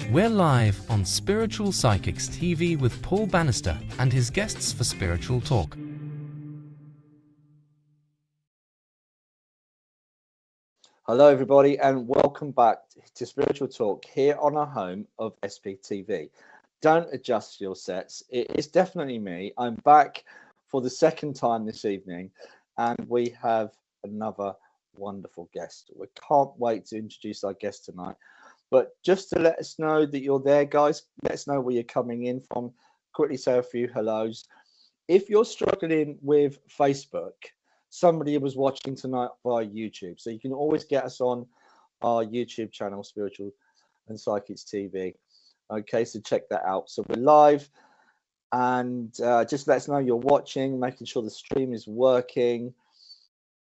We're live on Spiritual Psychics TV with Paul Bannister and his guests for Spiritual Talk. Hello everybody and welcome back to Spiritual Talk here on our home of SPTV. Don't adjust your sets, it's definitely me. I'm back for the second time this evening and we have another wonderful guest. We can't wait to introduce our guest tonight. But just to let us know that you're there, guys, let us know where you're coming in from. Quickly say a few hellos. If you're struggling with Facebook, somebody was watching tonight via YouTube. So you can always get us on our YouTube channel, Spiritual and Psychics TV. Okay, so check that out. So we're live and just let us know you're watching, making sure the stream is working.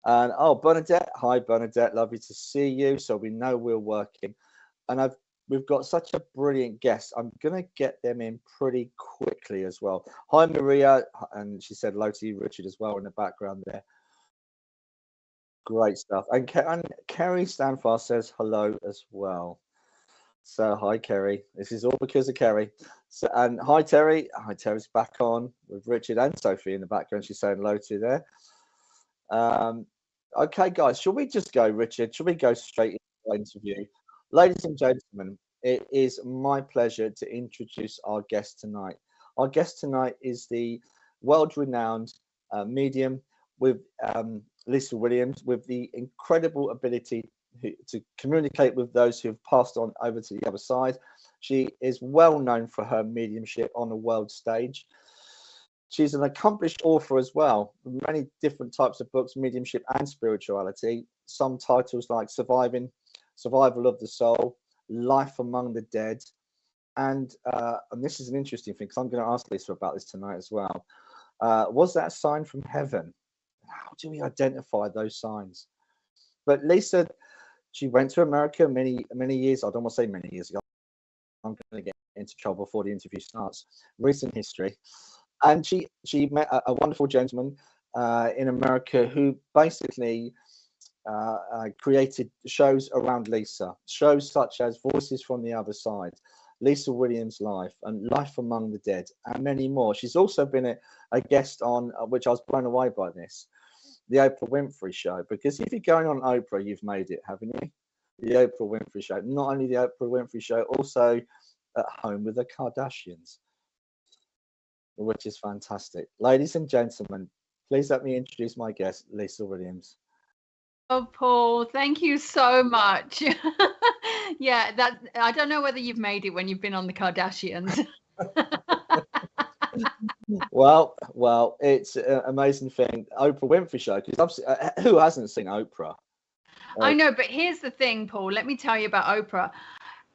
And oh, Bernadette, hi Bernadette, lovely to see you. So we know we're working. And we've got such a brilliant guest. I'm going to get them in pretty quickly as well. Hi, Maria. And she said hello to you, Richard, as well in the background there. Great stuff. And Kerry Stanfast says hello as well. So hi, Kerry. This is all because of Kerry. So, and hi, Terry. Hi, Terry's back on with Richard and Sophie in the background. She's saying hello to you there. Okay, guys, shall we just go, Richard? Shall we go straight into the interview? Ladies and gentlemen, it is my pleasure to introduce our guest tonight. Our guest tonight is the world-renowned medium with Lisa Williams, with the incredible ability to communicate with those who have passed on over to the other side. She is well known for her mediumship on the world stage. She's an accomplished author as well, many different types of books, mediumship and spirituality. Some titles like Survival of the Soul, Life Among the Dead, and this is an interesting thing because I'm going to ask Lisa about this tonight as well. Was that a sign from heaven? How do we identify those signs? But Lisa, she went to America many years. I don't want to say many years ago. I'm going to get into trouble before the interview starts. Recent history, and she met a wonderful gentleman in America who basically created shows around Lisa, shows such as Voices from the Other Side, Lisa Williams' Life, and Life Among the Dead, and many more. She's also been a guest on, which I was blown away by this, the Oprah Winfrey Show, because if you're going on Oprah, you've made it, haven't you? The Oprah Winfrey Show. Not only the Oprah Winfrey Show, also at home with the Kardashians, which is fantastic. Ladies and gentlemen, please let me introduce my guest, Lisa Williams. Oh, Paul, thank you so much. Yeah, that I don't know whether you've made it when you've been on the Kardashians. Well, it's an amazing thing. Oprah Winfrey Show, because who hasn't seen Oprah? I know, but here's the thing, Paul. Let me tell you about Oprah.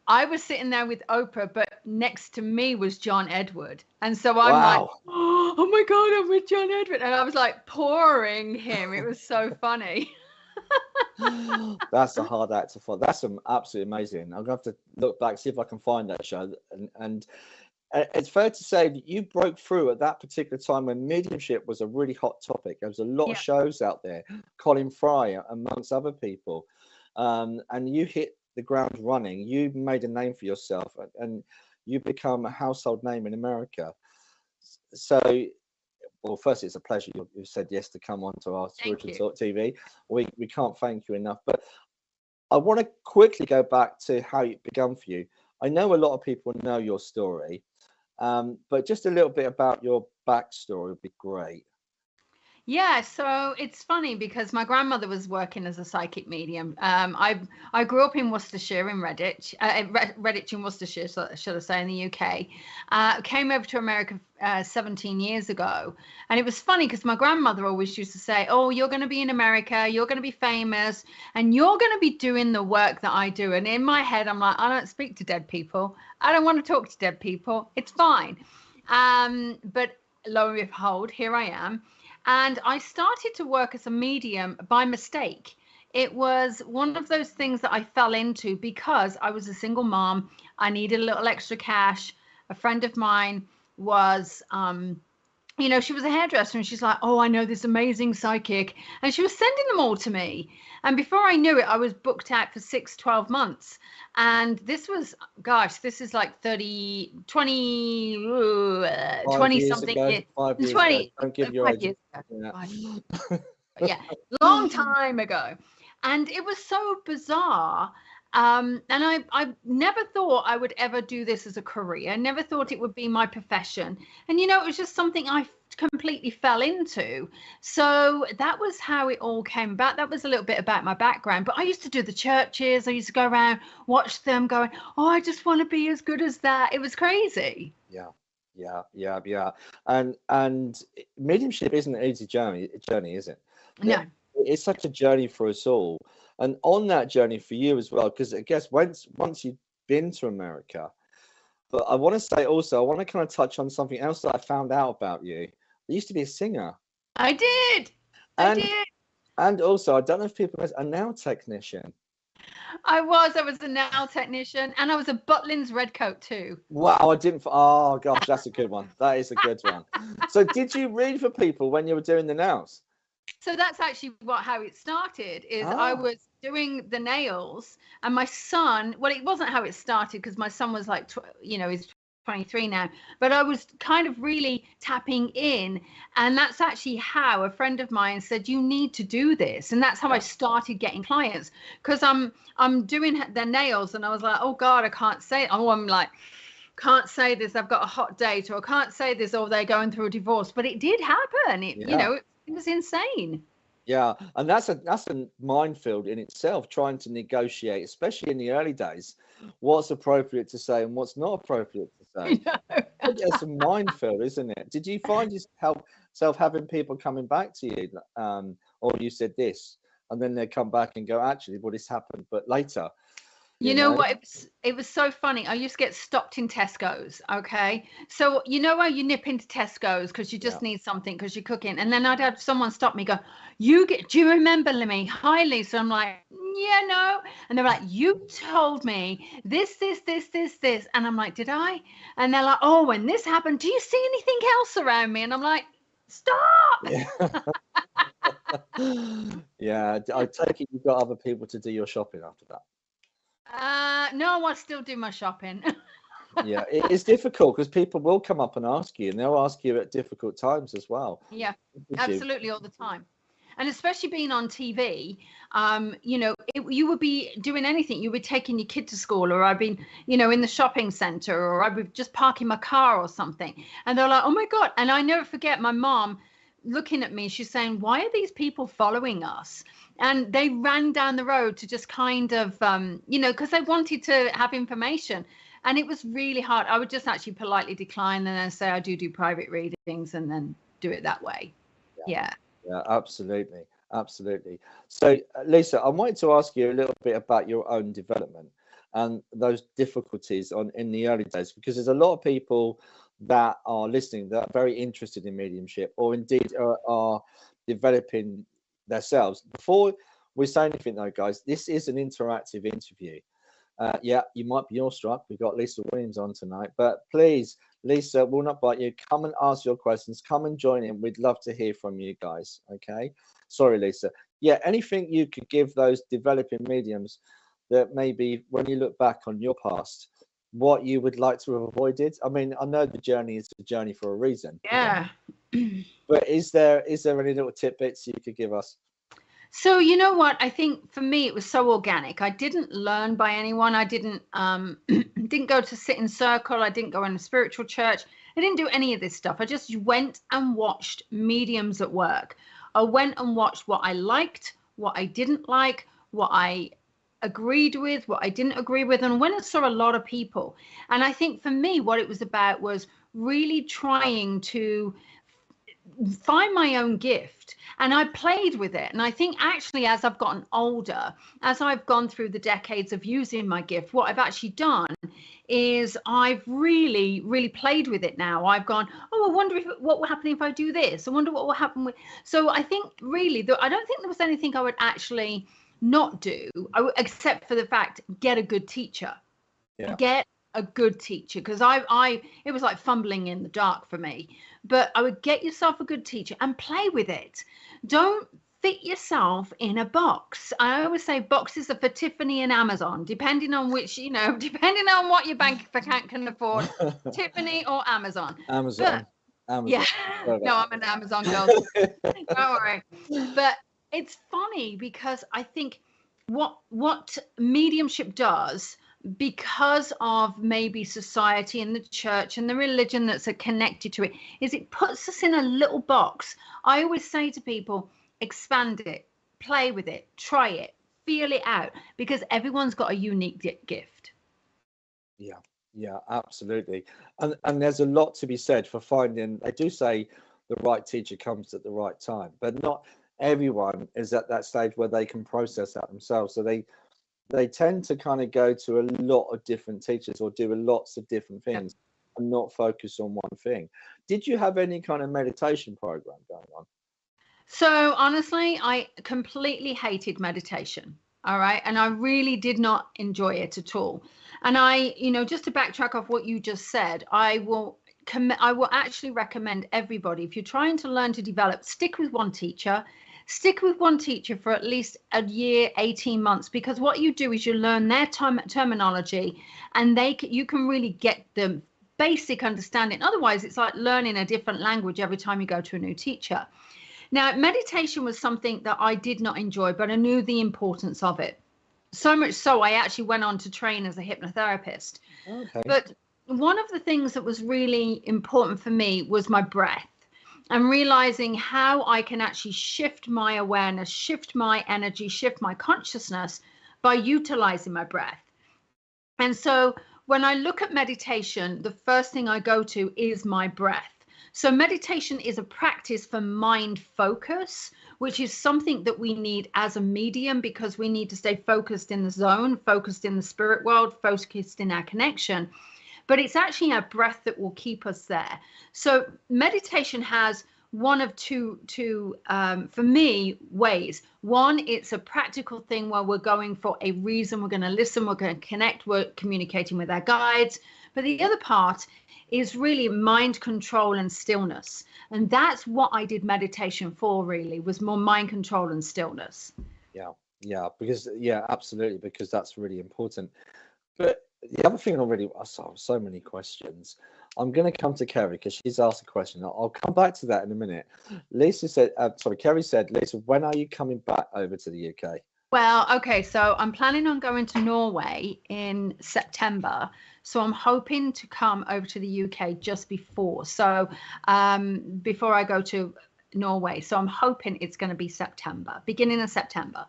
I was sitting there with Oprah, but next to me was John Edward. And so I'm like, oh my God, I'm with John Edward. And I was like pouring him. It was so funny. That's a hard act to follow. That's absolutely amazing. I'm gonna have to look back, see if I can find that show. And it's fair to say that you broke through at that particular time when mediumship was a really hot topic. There was a lot of shows out there, Colin Fry amongst other people, and you hit the ground running. You made a name for yourself, and you become a household name in America. So, well, first, it's a pleasure you've said yes to come on to our Spiritual Talk TV. We can't thank you enough. But I want to quickly go back to how it began for you. I know a lot of people know your story, but just a little bit about your backstory would be great. Yeah, so it's funny because my grandmother was working as a psychic medium. I grew up in Worcestershire, in Redditch in Worcestershire, so should I say, in the UK. Came over to America 17 years ago, and it was funny because my grandmother always used to say, "Oh, you're going to be in America, you're going to be famous, and you're going to be doing the work that I do." And in my head, I'm like, I don't speak to dead people. I don't want to talk to dead people. It's fine. But lo and behold, here I am. And I started to work as a medium by mistake. It was one of those things that I fell into because I was a single mom. I needed a little extra cash. A friend of mine was you know, she was a hairdresser, and she's like, oh, I know this amazing psychic. And she was sending them all to me. And before I knew it, I was booked out for 12 months. And this was, gosh, this is like 20 years something ago, years. 5 years 20, ago. Don't give your 5 age. years ago. Yeah. Yeah, long time ago. And it was so bizarre. And I never thought I would ever do this as a career. I never thought it would be my profession. And, you know, it was just something I completely fell into. So that was how it all came about. That was a little bit about my background. But I used to do the churches. I used to go around, watch them going, oh, I just want to be as good as that. It was crazy. Yeah. And mediumship isn't an easy journey, is it? No. It's such a journey for us all, and on that journey for you as well, because I guess once you've been to America. But I want to say also, I want to kind of touch on something else that I found out about you. You used to be a singer. I did. And also, I don't know if people know, a nail technician. I was a nail technician, and I was a Butlins redcoat too. Wow, I didn't. Oh gosh, that's a good one. That is a good one. So, did you read for people when you were doing the nails? So that's actually how it started. I was doing the nails, and my son. Well, it wasn't how it started, because my son was like, he's 23 now. But I was kind of really tapping in, and that's actually how a friend of mine said, you need to do this, and that's how I started getting clients, because I'm doing their nails, and I was like, oh God, I can't say it. Oh, I'm like, can't say this, I've got a hot date, or can't say this, or they're going through a divorce. But it did happen. It was insane. Yeah, and that's a minefield in itself, trying to negotiate, especially in the early days, what's appropriate to say and what's not appropriate to say. It's a minefield, isn't it? Did you find yourself having people coming back to you, or you said this, and then they come back and go, actually, well, this happened, but later. You know what? It was so funny. I used to get stopped in Tesco's. Okay. So, you know, how you nip into Tesco's because you just need something because you're cooking. And then I'd have someone stop me, go, do you remember me? Hi, Lisa. I'm like, yeah, no. And they're like, you told me this. And I'm like, did I? And they're like, oh, when this happened, do you see anything else around me? And I'm like, stop. Yeah. I take it you've got other people to do your shopping after that. No, I still do my shopping. Yeah, it's difficult because people will come up and ask you, and they'll ask you at difficult times as well. Yeah, absolutely, all the time. And especially being on TV, you would be doing anything. You would be taking your kid to school, or I've been, in the shopping center, or I'd be just parking my car or something. And they're like, oh my God. And I never forget my mom looking at me, she's saying, why are these people following us? And they ran down the road to just kind of, because they wanted to have information. And it was really hard. I would just actually politely decline and then say I do private readings, and then do it that way. Yeah, absolutely. So, Lisa, I wanted to ask you a little bit about your own development and those difficulties in the early days, because there's a lot of people that are listening that are very interested in mediumship, or indeed are developing themselves. Before we say anything though, guys, this is an interactive interview. You might be awestruck. We've got Lisa Williams on tonight, but please, Lisa, we'll not bite you. Come and ask your questions. Come and join in. We'd love to hear from you guys. Okay. Sorry, Lisa. Yeah. Anything you could give those developing mediums that maybe when you look back on your past, what you would like to have avoided? I mean, I know the journey is a journey for a reason. Yeah. But is there any little tidbits you could give us? So, you know what? I think for me, it was so organic. I didn't learn by anyone. I didn't go to sit in circle. I didn't go in a spiritual church. I didn't do any of this stuff. I just went and watched mediums at work. I went and watched what I liked, what I didn't like, what I agreed with, what I didn't agree with, and went and saw a lot of people. And I think for me, what it was about was really trying to find my own gift, and I played with it. And I think actually, as I've gotten older, as I've gone through the decades of using my gift, what I've actually done is I've really, really played with it now. I've gone, oh, I wonder what will happen if I do this. I wonder what will happen with. So I think really, I don't think there was anything I would actually not do, except for the fact, get a good teacher. Get a good teacher, because it was like fumbling in the dark for me. But I would get yourself a good teacher and play with it. Don't fit yourself in a box. I always say boxes are for Tiffany and Amazon, depending on which, depending on what your bank account can afford, Tiffany or Amazon. Amazon. Yeah, no, I'm an Amazon girl. Don't worry. But it's funny because I think what mediumship does, because of maybe society and the church and the religion that's connected to it, is it puts us in a little box. I always say to people, expand it, play with it, try it, feel it out, because everyone's got a unique gift. Yeah, absolutely. And there's a lot to be said for finding, they do say the right teacher comes at the right time, but not everyone is at that stage where they can process that themselves. So they tend to kind of go to a lot of different teachers or do lots of different things and not focus on one thing. Did you have any kind of meditation program going on? So honestly, I completely hated meditation. All right. And I really did not enjoy it at all. And just to backtrack off what you just said, I will actually recommend everybody, if you're trying to learn to develop, stick with one teacher. Stick with one teacher for at least a year, 18 months, because what you do is you learn their terminology, and you can really get the basic understanding. Otherwise, it's like learning a different language every time you go to a new teacher. Now, meditation was something that I did not enjoy, but I knew the importance of it. So much so, I actually went on to train as a hypnotherapist. Okay. But one of the things that was really important for me was my breath, and realizing how I can actually shift my awareness, shift my energy, shift my consciousness by utilizing my breath. And so when I look at meditation, the first thing I go to is my breath. So meditation is a practice for mind focus, which is something that we need as a medium, because we need to stay focused in the zone, focused in the spirit world, focused in our connection. But it's actually our breath that will keep us there. So meditation has one of two for me, ways. One, it's a practical thing where we're going for a reason. We're going to listen, we're going to connect, we're communicating with our guides. But the other part is really mind control and stillness. And that's what I did meditation for, really, was more mind control and stillness. Yeah, absolutely, because that's really important. But the other thing already, I saw so many questions. I'm going to come to Kerry because she's asked a question. I'll come back to that in a minute. Kerry said, Lisa, when are you coming back over to the UK? Well, okay, so I'm planning on going to Norway in September. So I'm hoping to come over to the UK just before. So before I go to Norway. So I'm hoping it's going to be September, beginning of September.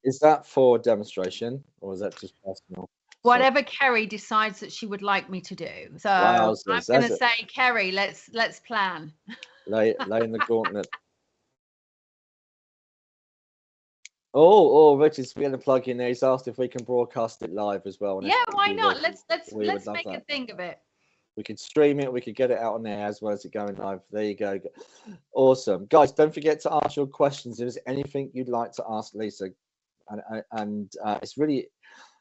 Is that for demonstration or is that just personal? Whatever Kerry decides that she would like me to do. So wow, I'm going to say, Kerry, let's plan. Lay in the gauntlet. Oh, Richard's going to plug in there. He's asked if we can broadcast it live as well. Yeah, why not? Let's make a thing of it. We could stream it. We could get it out on there as well as it going live. There you go. Awesome, guys. Don't forget to ask your questions. If there's anything you'd like to ask Lisa, and it's really,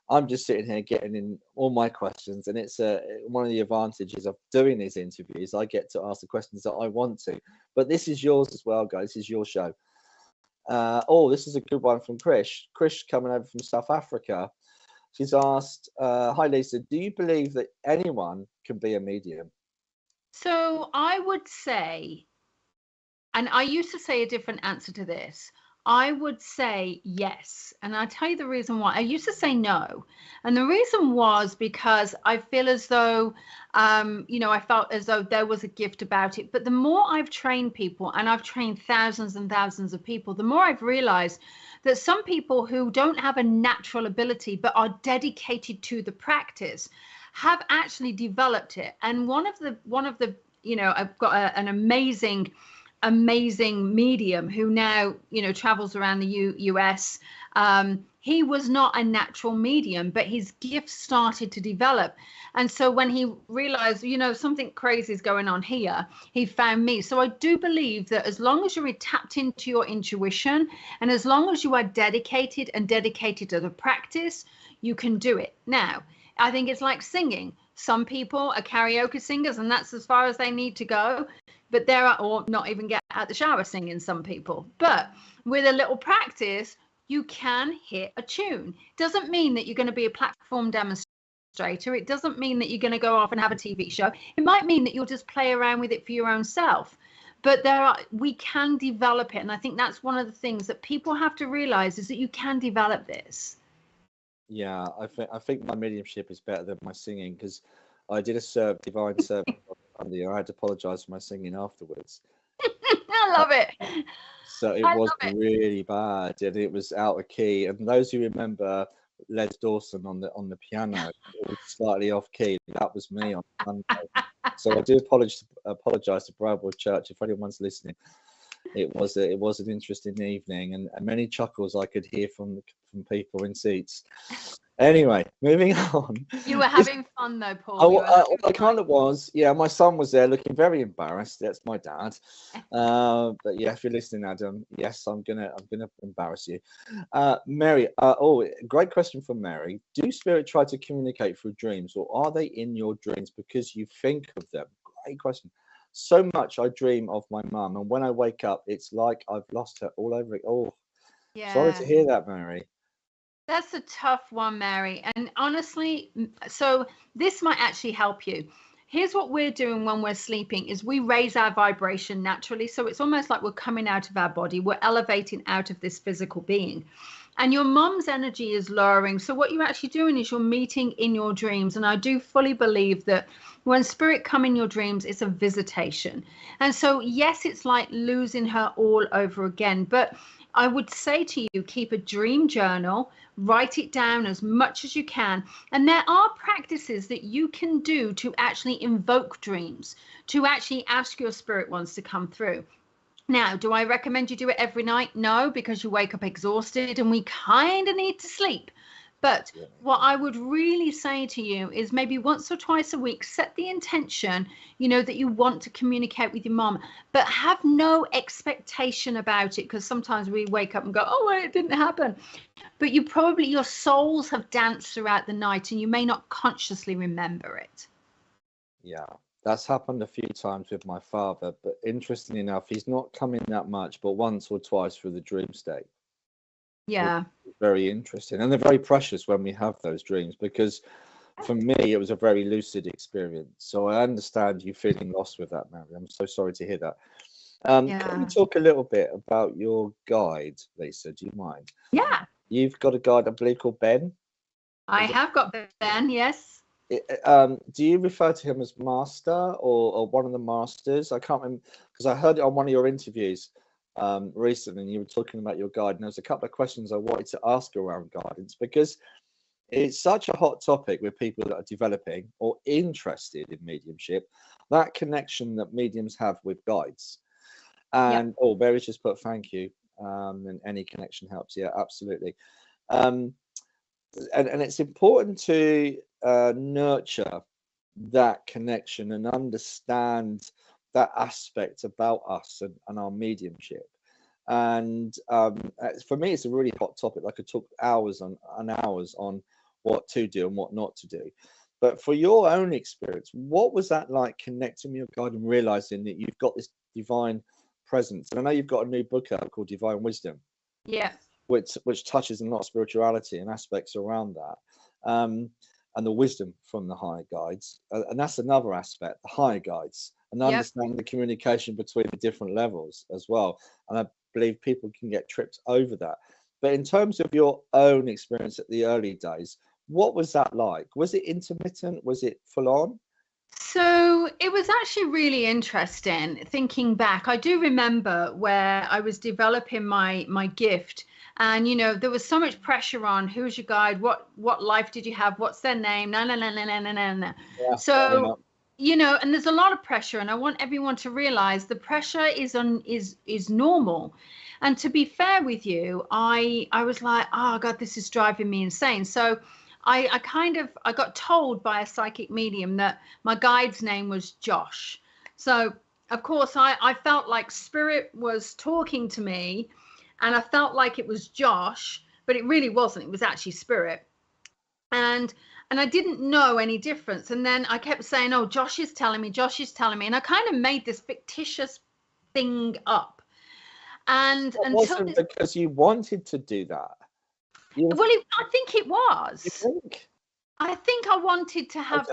I'm just sitting here getting in all my questions, and it's one of the advantages of doing these interviews. I get to ask the questions that I want to, but this is yours as well, guys. This is your show. This is a good one from Krish. Krish coming over from South Africa. She's asked, hi Lisa, do you believe that anyone can be a medium? So I would say, and I used to say a different answer to this, I would say yes. And I'll tell you the reason why. I used to say no. And the reason was because I feel as though, I felt as though there was a gift about it. But the more I've trained people, and I've trained thousands and thousands of people, the more I've realized that some people who don't have a natural ability but are dedicated to the practice have actually developed it. And one of the I've got an amazing medium who now travels around the US. He was not a natural medium, but his gifts started to develop. And so when he realized, something crazy is going on here, he found me. So I do believe that as long as you're tapped into your intuition, and as long as you are dedicated to the practice, you can do it. Now, I think it's like singing. Some people are karaoke singers, and that's as far as they need to go. But there are, or not even get out the shower singing, some people. But with a little practice, you can hit a tune. Doesn't mean that you're going to be a platform demonstrator. It doesn't mean that you're going to go off and have a TV show. It might mean that you'll just play around with it for your own self. But we can develop it. And I think that's one of the things that people have to realize, is that you can develop this. Yeah, I think my mediumship is better than my singing, because I did a divine service on Sunday. I had to apologize for my singing afterwards. I love it. So it was really bad, and it was out of key. And those who remember Les Dawson on the piano, it was slightly off key. That was me on Sunday. So I do apologize to Bradwell Church if anyone's listening. It was an interesting evening, and many chuckles I could hear from people in seats. Anyway, moving on. You were having fun though, Paul. I kind of was. Yeah, my son was there looking very embarrassed. That's my dad. But yeah, if you're listening, Adam, yes, I'm gonna embarrass you. Mary, great question from Mary. Do spirit try to communicate through dreams, or are they in your dreams because you think of them? Great question. So much I dream of my mum, and when I wake up, it's like I've lost her all over it. Oh, yeah. Sorry to hear that, Mary. That's a tough one, Mary. And honestly, so this might actually help you. Here's what we're doing when we're sleeping, is we raise our vibration naturally. So it's almost like we're coming out of our body. We're elevating out of this physical being. And your mum's energy is lowering. So what you're actually doing is you're meeting in your dreams. And I do fully believe that when spirit come in your dreams, it's a visitation. And so, yes, it's like losing her all over again. But I would say to you, keep a dream journal, write it down as much as you can. And there are practices that you can do to actually invoke dreams, to actually ask your spirit ones to come through. Now, do I recommend you do it every night? No, because you wake up exhausted and we kind of need to sleep. But what I would really say to you is maybe once or twice a week, set the intention, that you want to communicate with your mom, but have no expectation about it, because sometimes we wake up and go, oh, well, it didn't happen. But your souls have danced throughout the night and you may not consciously remember it. Yeah, that's happened a few times with my father. But interestingly enough, he's not come in that much, but once or twice through the dream state. Yeah. Very interesting, and they're very precious when we have those dreams, because for me it was a very lucid experience. So I understand you feeling lost with that, Mary. I'm so sorry to hear that. Can we talk a little bit about your guide, Lisa? Do you mind? Yeah. You've got a guide, I believe, called Ben. I have got Ben, yes. Do you refer to him as master or one of the masters? I can't remember, because I heard it on one of your interviews recently, and you were talking about your guide, and there was a couple of questions I wanted to ask around guidance, because it's such a hot topic with people that are developing or interested in mediumship, that connection that mediums have with guides. And Mary's just put thank you, and any connection helps. Yeah, absolutely. And it's important to nurture that connection and understand that aspect about us and our mediumship. And for me, it's a really hot topic. I could talk hours and hours on what to do and what not to do. But for your own experience, what was that like, connecting with your guide and realizing that you've got this divine presence? And I know you've got a new book out called Divine Wisdom. Yeah. Which touches on a lot of spirituality and aspects around that. And the wisdom from the higher guides. And that's another aspect, the higher guides, and understanding the communication between the different levels as well. And I believe people can get tripped over that. But in terms of your own experience at the early days, what was that like? Was it intermittent? Was it full on? So it was actually really interesting thinking back. I do remember where I was developing my gift, and there was so much pressure on who's your guide, what life did you have, what's their name, no. Yeah, so and there's a lot of pressure, and I want everyone to realize the pressure is normal. And to be fair with you, I was like, oh God, this is driving me insane. So I got told by a psychic medium that my guide's name was Josh. So of course I felt like spirit was talking to me, and I felt like it was Josh, but it really wasn't. It was actually spirit. And And I didn't know any difference. And then I kept saying, oh, Josh is telling me, Josh is telling me. And I kind of made this fictitious thing up. And It until wasn't because you wanted to do that. I think it was. You think? I think I wanted to have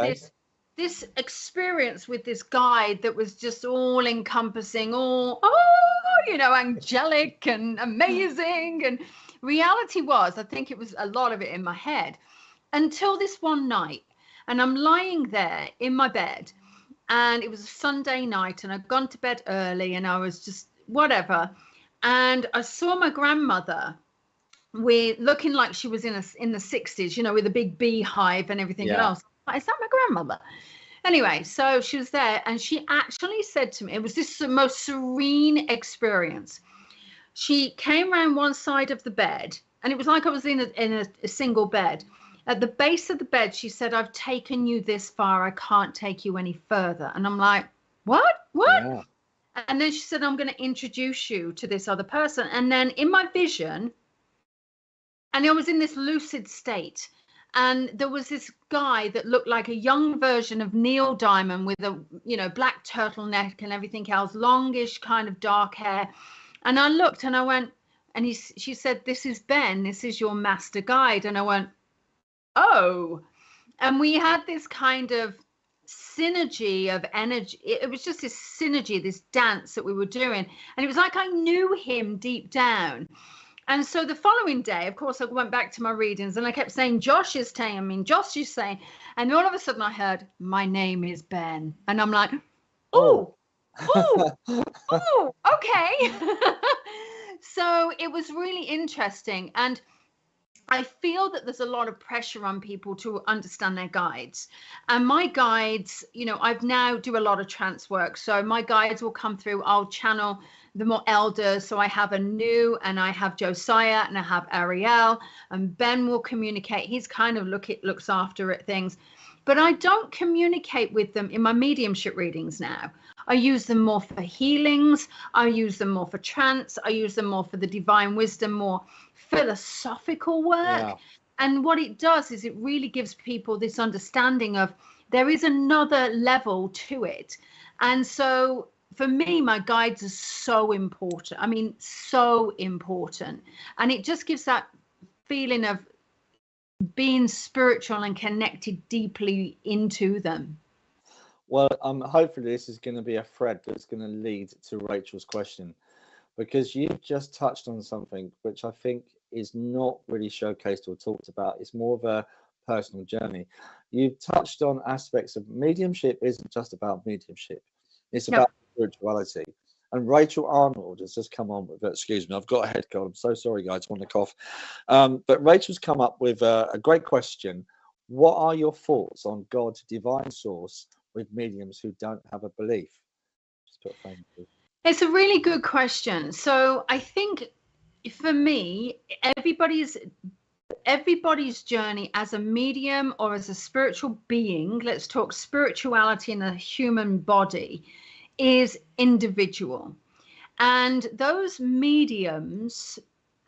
this experience with this guide that was just all encompassing, angelic and amazing. And reality was, I think it was a lot of it in my head until this one night. And I'm lying there in my bed, and it was a Sunday night, and I'd gone to bed early, and I was just whatever. And I saw my grandmother looking like she was in the 60s, with a big beehive and everything else. Is that my grandmother? Anyway, so she was there, and she actually said to me, it was this the most serene experience. She came around one side of the bed, and it was like I was in a single bed. At the base of the bed, she said, I've taken you this far. I can't take you any further. And I'm like, what? Yeah. And then she said, I'm going to introduce you to this other person. And then in my vision, and I was in this lucid state, and there was this guy that looked like a young version of Neil Diamond with a, black turtleneck and everything else, longish kind of dark hair. And I looked and I went, and she said, this is Ben, this is your master guide. And I went, oh. And we had this kind of synergy of energy. It was just this synergy, this dance that we were doing. And it was like I knew him deep down. And so the following day, of course, I went back to my readings, and I kept saying, Josh is saying, Josh is saying. And all of a sudden I heard, my name is Ben. And I'm like, oh, okay. So it was really interesting. And I feel that there's a lot of pressure on people to understand their guides. And my guides, I've now do a lot of trance work. So my guides will come through. I'll channel the more elders. So I have Anu, and I have Josiah, and I have Ariel, and Ben will communicate. He's kind of looks after things, but I don't communicate with them in my mediumship readings now. I use them more for healings. I use them more for trance. I use them more for the divine wisdom, more philosophical work. Yeah. And what it does is it really gives people this understanding of there is another level to it. And so for me, my guides are so important. I mean, so important. And it just gives that feeling of being spiritual and connected deeply into them. Well, hopefully this is going to be a thread that's going to lead to Rachel's question, because you just touched on something which I think is not really showcased or talked about. It's more of a personal journey. You've touched on aspects of mediumship isn't just about mediumship. It's about spirituality. And Rachel Arnold has just come on with, excuse me, I've got a head cold. I'm so sorry, guys, I want to cough. But Rachel's come up with a great question. What are your thoughts on God's divine source with mediums who don't have a belief? Just put a phone, please. It's a really good question. So I think for me, everybody's journey as a medium or as a spiritual being, let's talk spirituality in a human body, is individual. And those mediums,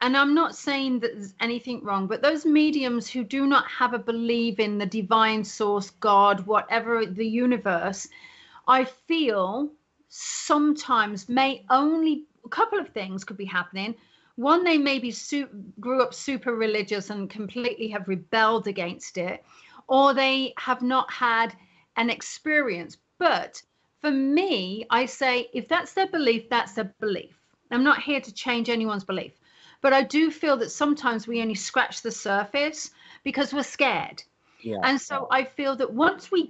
and I'm not saying that there's anything wrong, but those mediums who do not have a belief in the divine source, God, whatever, the universe, I feel sometimes may only, a couple of things could be happening. One, they maybe grew up super religious and completely have rebelled against it, or they have not had an experience. But for me, I say, if that's their belief, that's their belief. I'm not here to change anyone's belief. But I do feel that sometimes we only scratch the surface because we're scared. Yeah. And so I feel that once we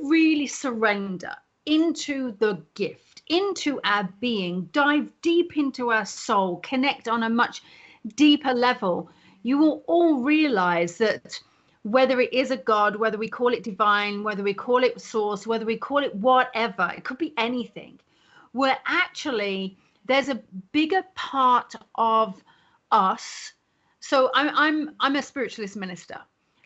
really surrender into the gift, into our being, dive deep into our soul, connect on a much deeper level, you will all realize that whether it is a God, whether we call it divine, whether we call it source, whether we call it whatever, it could be anything, we're actually, there's a bigger part of us. So I'm a spiritualist minister,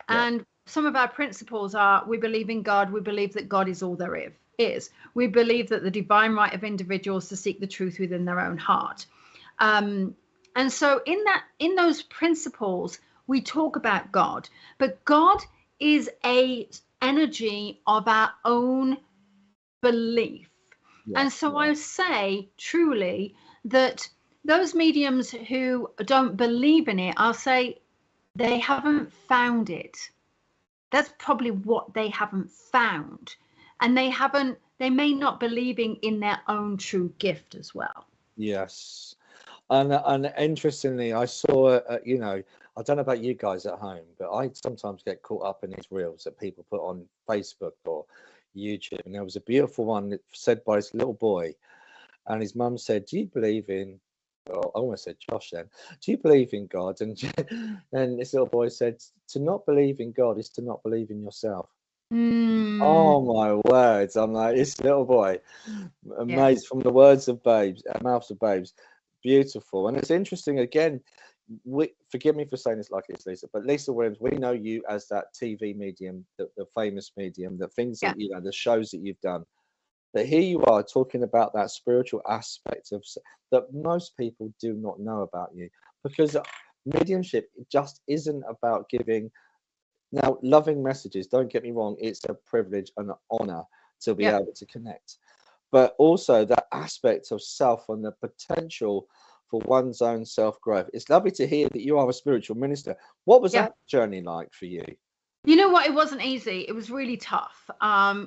and some of our principles are: we believe in God, we believe that God is all there is. We believe that the divine right of individuals to seek the truth within their own heart. And so in those principles, we talk about God, but God is a energy of our own belief. Yeah. And so I say truly that those mediums who don't believe in it, I'll say they haven't found it. That's probably what they haven't found. And they may not believing in their own true gift as well. Yes. And interestingly, I saw, you know, I don't know about you guys at home, but I sometimes get caught up in these reels that people put on Facebook or YouTube. And there was a beautiful one that said by this little boy, and his mum said, "Do you believe in?" Well, I almost said Josh then. "Do you believe in God?" And and this little boy said, "To not believe in God is to not believe in yourself." Oh my words! I'm like, this little boy, amazed from the words of babes, mouths of babes, beautiful. And it's interesting again. Forgive me for saying this like this, Lisa, but Lisa Williams, we know you as that TV medium, the famous medium, the things that you know, the shows that you've done. But here you are talking about that spiritual aspect of that most people do not know about you, because mediumship just isn't about giving. Now, loving messages, don't get me wrong, it's a privilege and an honor to be able to connect. But also that aspect of self and the potential for one's own self-growth. It's lovely to hear that you are a spiritual minister. What was that journey like for you? You know what? It wasn't easy. It was really tough.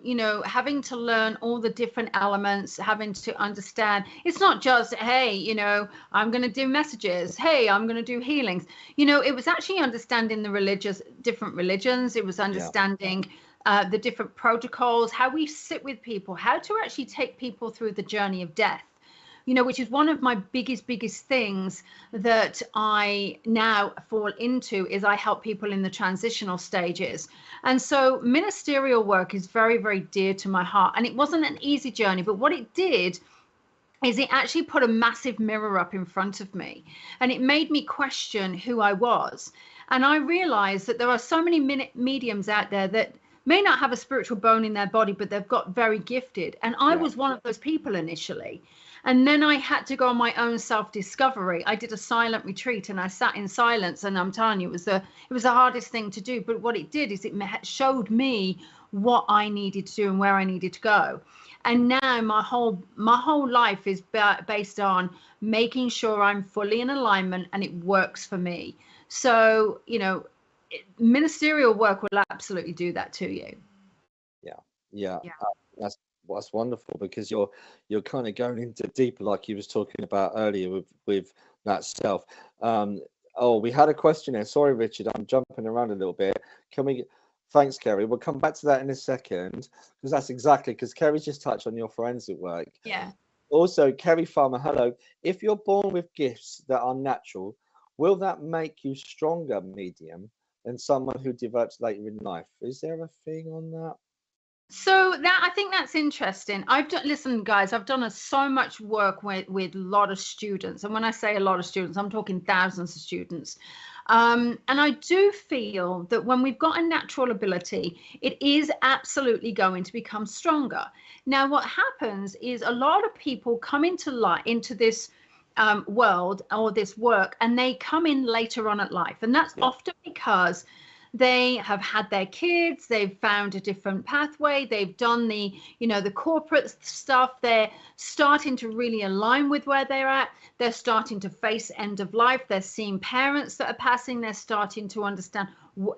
You know, having to learn all the different elements, having to understand. It's not just, hey, you know, I'm going to do messages. Hey, I'm going to do healings. You know, it was actually understanding the different religions. It was understanding the different protocols, how we sit with people, how to actually take people through the journey of death. You know, which is one of my biggest things that I now fall into, is I help people in the transitional stages. And so ministerial work is very, very dear to my heart. And it wasn't an easy journey, but what it did is it actually put a massive mirror up in front of me, and it made me question who I was. And I realized that there are so many mediums out there that may not have a spiritual bone in their body, but they've got very gifted. And I was one of those people initially. And then I had to go on my own self-discovery. I did a silent retreat and I sat in silence, and I'm telling you, it was the hardest thing to do. But what it did is it showed me what I needed to do and where I needed to go. And now my whole life is based on making sure I'm fully in alignment and it works for me. So, you know, ministerial work will absolutely do that to you. Yeah. That's wonderful, because you're kind of going into deeper, like you was talking about earlier with that self. Oh, we had a question there. Sorry, Richard, I'm jumping around a little bit. Thanks, Kerry. We'll come back to that in a second, because that's exactly, because Kerry's just touched on your forensic work. Yeah. Also, Kerry Farmer, hello. If you're born with gifts that are natural, will that make you stronger medium than someone who develops later in life? Is there a thing on that? So I think that's interesting. Listen, guys, I've done so much work with a lot of students. And when I say a lot of students, I'm talking thousands of students. And I do feel that when we've got a natural ability, it is absolutely going to become stronger. Now, what happens is a lot of people come into this world or this work, and they come in later on at life. And that's often because they have had their kids, they've found a different pathway, they've done the corporate stuff, they're starting to really align with where they're at, they're starting to face end of life, they're seeing parents that are passing, they're starting to understand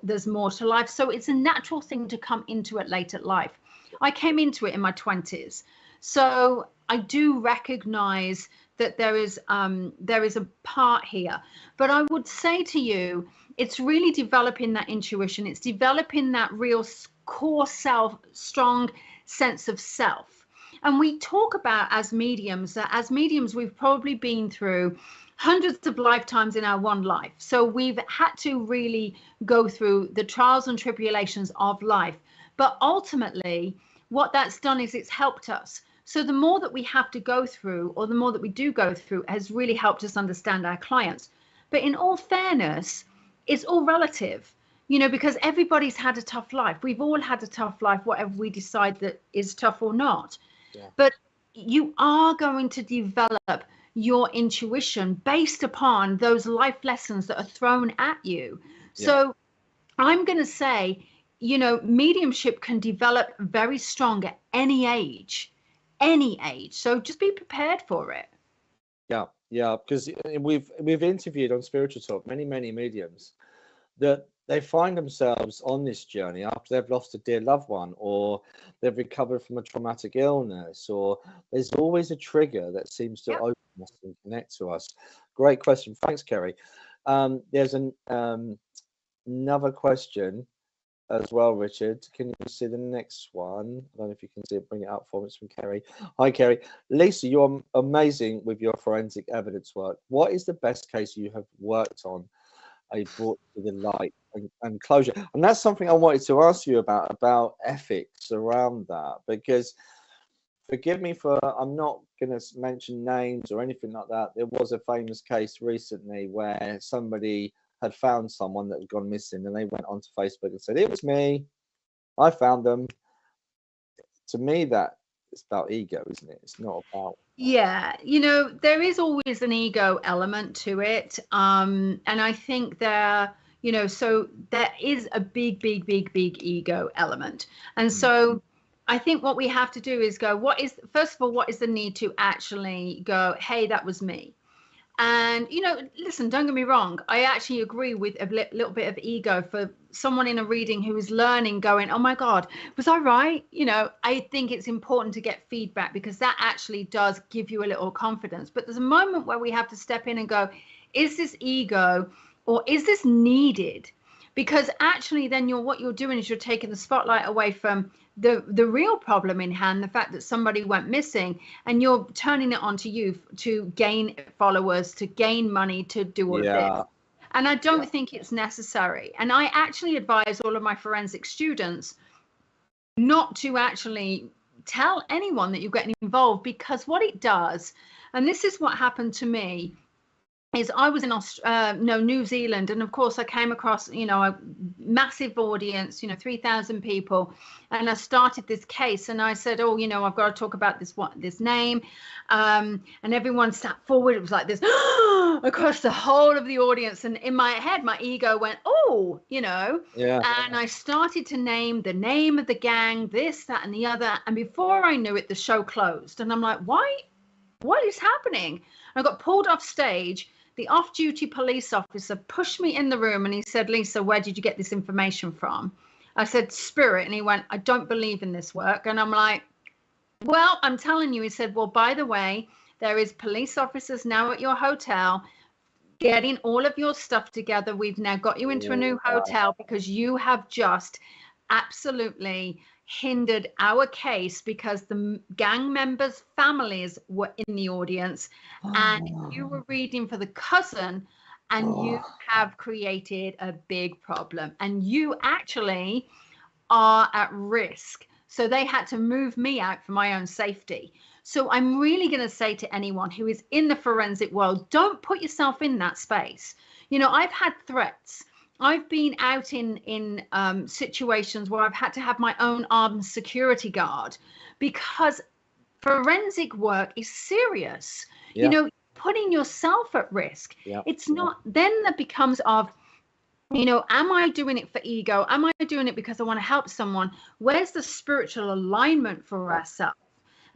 there's more to life. So it's a natural thing to come into it late at life. I came into it in my 20s. So I do recognize that there is a part here. But I would say to you, it's really developing that intuition. It's developing that real core self, strong sense of self. And we talk about as mediums, we've probably been through hundreds of lifetimes in our one life. So we've had to really go through the trials and tribulations of life. But ultimately, what that's done is it's helped us. So the more that we have to go through, or the more that we do go through, has really helped us understand our clients. But in all fairness, it's all relative, because everybody's had a tough life. We've all had a tough life, whatever we decide that is tough or not. Yeah. But you are going to develop your intuition based upon those life lessons that are thrown at you. Yeah. So I'm going to say you know, mediumship can develop very strong at any age, any age. So just be prepared for it. Yeah, yeah, because we've interviewed on Spiritual Talk many mediums that they find themselves on this journey after they've lost a dear loved one, or they've recovered from a traumatic illness, or there's always a trigger that seems to Yep. open us and connect to us. Great question. Thanks, Kerry. There's another question as well, Richard. Can you see the next one? I don't know if you can see it. Bring it up for me. It's from Kerry. Hi, Kerry. Lisa, you're amazing with your forensic evidence work. What is the best case you have worked on, brought to the light and closure? And that's something I wanted to ask you about ethics around that, because forgive me for, I'm not going to mention names or anything like that. There was a famous case recently where somebody had found someone that had gone missing, and they went onto Facebook and said, it was me, I found them. To me, that it's about ego, isn't it? It's not about... Yeah, you know, there is always an ego element to it. And I think you know, so there is a big ego element. And so I think what we have to do is go, first of all, what is the need to actually go, hey, that was me? And, you know, listen, don't get me wrong. I actually agree with a little bit of ego for someone in a reading who is learning, going, oh, my God, was I right? You know, I think it's important to get feedback, because that actually does give you a little confidence. But there's a moment where we have to step in and go, is this ego, or is this needed? Because actually then what you're doing is you're taking the spotlight away from the real problem in hand, the fact that somebody went missing, and you're turning it onto you to gain followers, to gain money, to do all of this. And I don't think it's necessary. And I actually advise all of my forensic students not to actually tell anyone that you're getting involved, because what it does, and this is what happened to me, is I was in New Zealand, and of course I came across, you know, a massive audience, you know, 3,000 people, and I started this case, and I said, oh, you know, I've got to talk about this name, and everyone sat forward. It was like this across the whole of the audience, and in my head, my ego went, oh, you know, and I started to name the name of the gang, this, that, and the other, and before I knew it, the show closed, and I'm like, what is happening? I got pulled off stage. The off-duty police officer pushed me in the room, and he said, Lisa, where did you get this information from? I said, Spirit. And he went, I don't believe in this work. And I'm like, well, I'm telling you. He said, well, by the way, there is police officers now at your hotel getting all of your stuff together. We've now got you into a new hotel because you have just absolutely hindered our case, because the gang members' families were in the audience, and you were reading for the cousin, and you have created a big problem, and you actually are at risk. So they had to move me out for my own safety. So I'm really going to say to anyone who is in the forensic world, don't put yourself in that space. You know, I've had threats. I've been out in situations where I've had to have my own armed security guard, because forensic work is serious. You know, putting yourself at risk. It's not, then that becomes of, you know, am I doing it for ego? Am I doing it because I want to help someone? Where's the spiritual alignment for ourselves?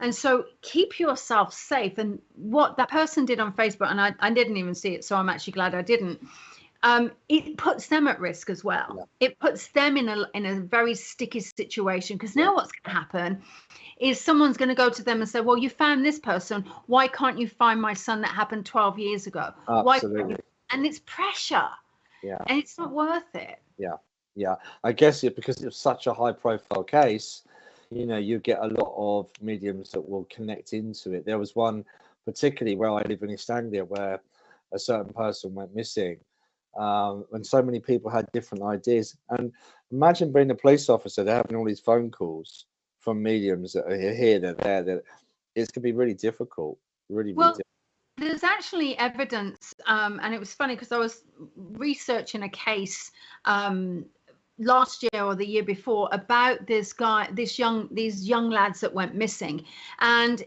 And so keep yourself safe. And what that person did on Facebook, and I didn't even see it, so I'm actually glad I didn't. It puts them at risk as well. It puts them in a very sticky situation, because now what's going to happen is someone's going to go to them and say, well, you found this person, why can't you find my son that happened 12 years ago? Absolutely. And it's pressure, and it's not worth it. I guess because it's such a high profile case, you know, you get a lot of mediums that will connect into it. There was one particularly where I live in East Anglia where a certain person went missing, and so many people had different ideas. And imagine being a police officer, they're having all these phone calls from mediums that are here, they're there, that it's going to be really difficult. Really difficult. There's actually evidence, and it was funny because I was researching a case last year or the year before about these young lads that went missing, and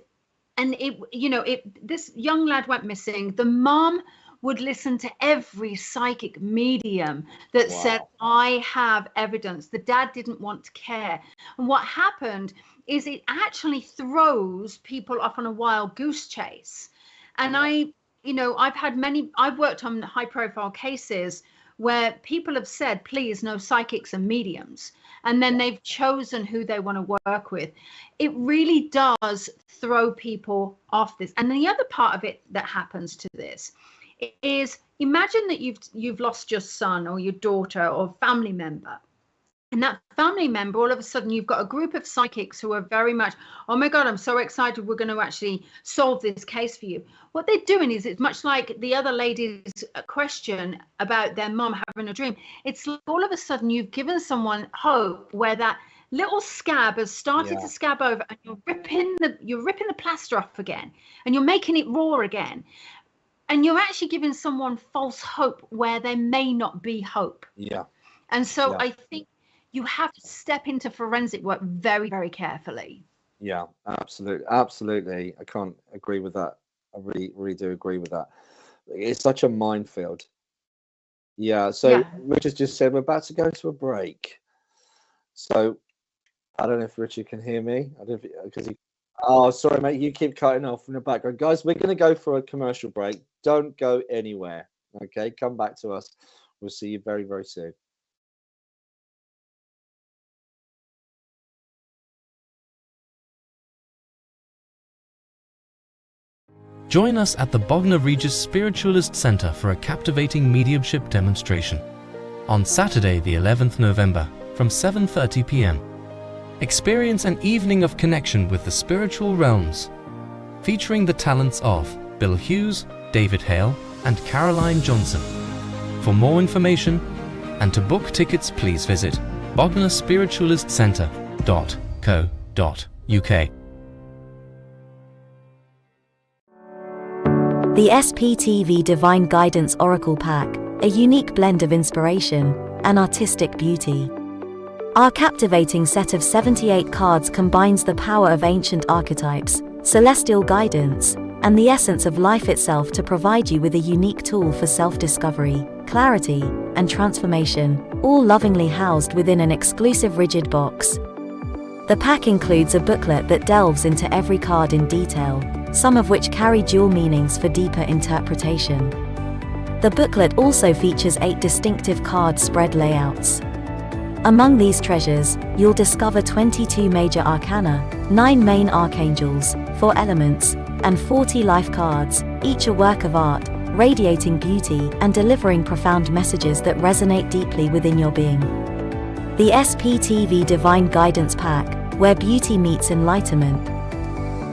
this young lad went missing. The mom would listen to every psychic medium that said, I have evidence. The dad didn't want to care. And what happened is it actually throws people off on a wild goose chase. And I've worked on high profile cases where people have said, please, no psychics and mediums. And then they've chosen who they want to work with. It really does throw people off this. And the other part of it that happens to this is, imagine that you've lost your son or your daughter or family member. And that family member, all of a sudden, you've got a group of psychics who are very much, oh my God, I'm so excited, we're going to actually solve this case for you. What they're doing is, it's much like the other lady's question about their mom having a dream. It's like all of a sudden you've given someone hope where that little scab has started to scab over, and you're ripping the plaster off again, and you're making it raw again. And you're actually giving someone false hope where there may not be hope. Yeah. And so I think you have to step into forensic work very, very carefully. Yeah, absolutely. I can't agree with that. I really do agree with that. It's such a minefield. Yeah. So Richard just said we're about to go to a break. So I don't know if Richard can hear me. I don't, because he. Oh, sorry, mate. You keep cutting off in the background, guys. We're going to go for a commercial break. Don't go anywhere. Okay, come back to us. We'll see you very, very soon. Join us at the Bognor Regis Spiritualist Centre for a captivating mediumship demonstration on Saturday, the 11th November from 7:30 p.m. Experience an evening of connection with the spiritual realms, featuring the talents of Bill Hughes, David Hale, and Caroline Johnson. For more information and to book tickets, please visit bognorspiritualistcentre.co.uk. The SPTV Divine Guidance Oracle Pack, a unique blend of inspiration and artistic beauty. Our captivating set of 78 cards combines the power of ancient archetypes, celestial guidance, and the essence of life itself to provide you with a unique tool for self-discovery, clarity, and transformation, all lovingly housed within an exclusive rigid box. The pack includes a booklet that delves into every card in detail, some of which carry dual meanings for deeper interpretation. The booklet also features 8 distinctive card spread layouts. Among these treasures, you'll discover 22 major arcana, 9 main archangels, 4 elements, and 40 life cards, each a work of art, radiating beauty and delivering profound messages that resonate deeply within your being. The SPTV Divine Guidance Pack, where beauty meets enlightenment.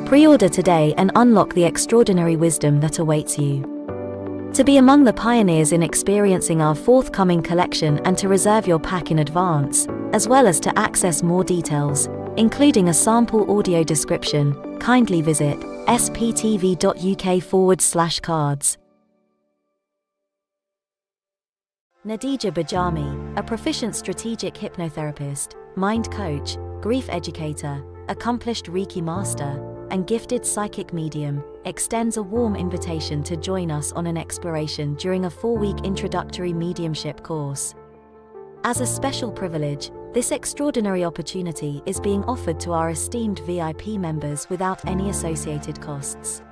Pre-order today and unlock the extraordinary wisdom that awaits you. To be among the pioneers in experiencing our forthcoming collection and to reserve your pack in advance, as well as to access more details, including a sample audio description, kindly visit sptv.uk/cards. Nadija Bajami, a proficient strategic hypnotherapist, mind coach, grief educator, accomplished Reiki master, and gifted psychic medium, extends a warm invitation to join us on an exploration during a 4-week introductory mediumship course. As a special privilege, this extraordinary opportunity is being offered to our esteemed VIP members without any associated costs.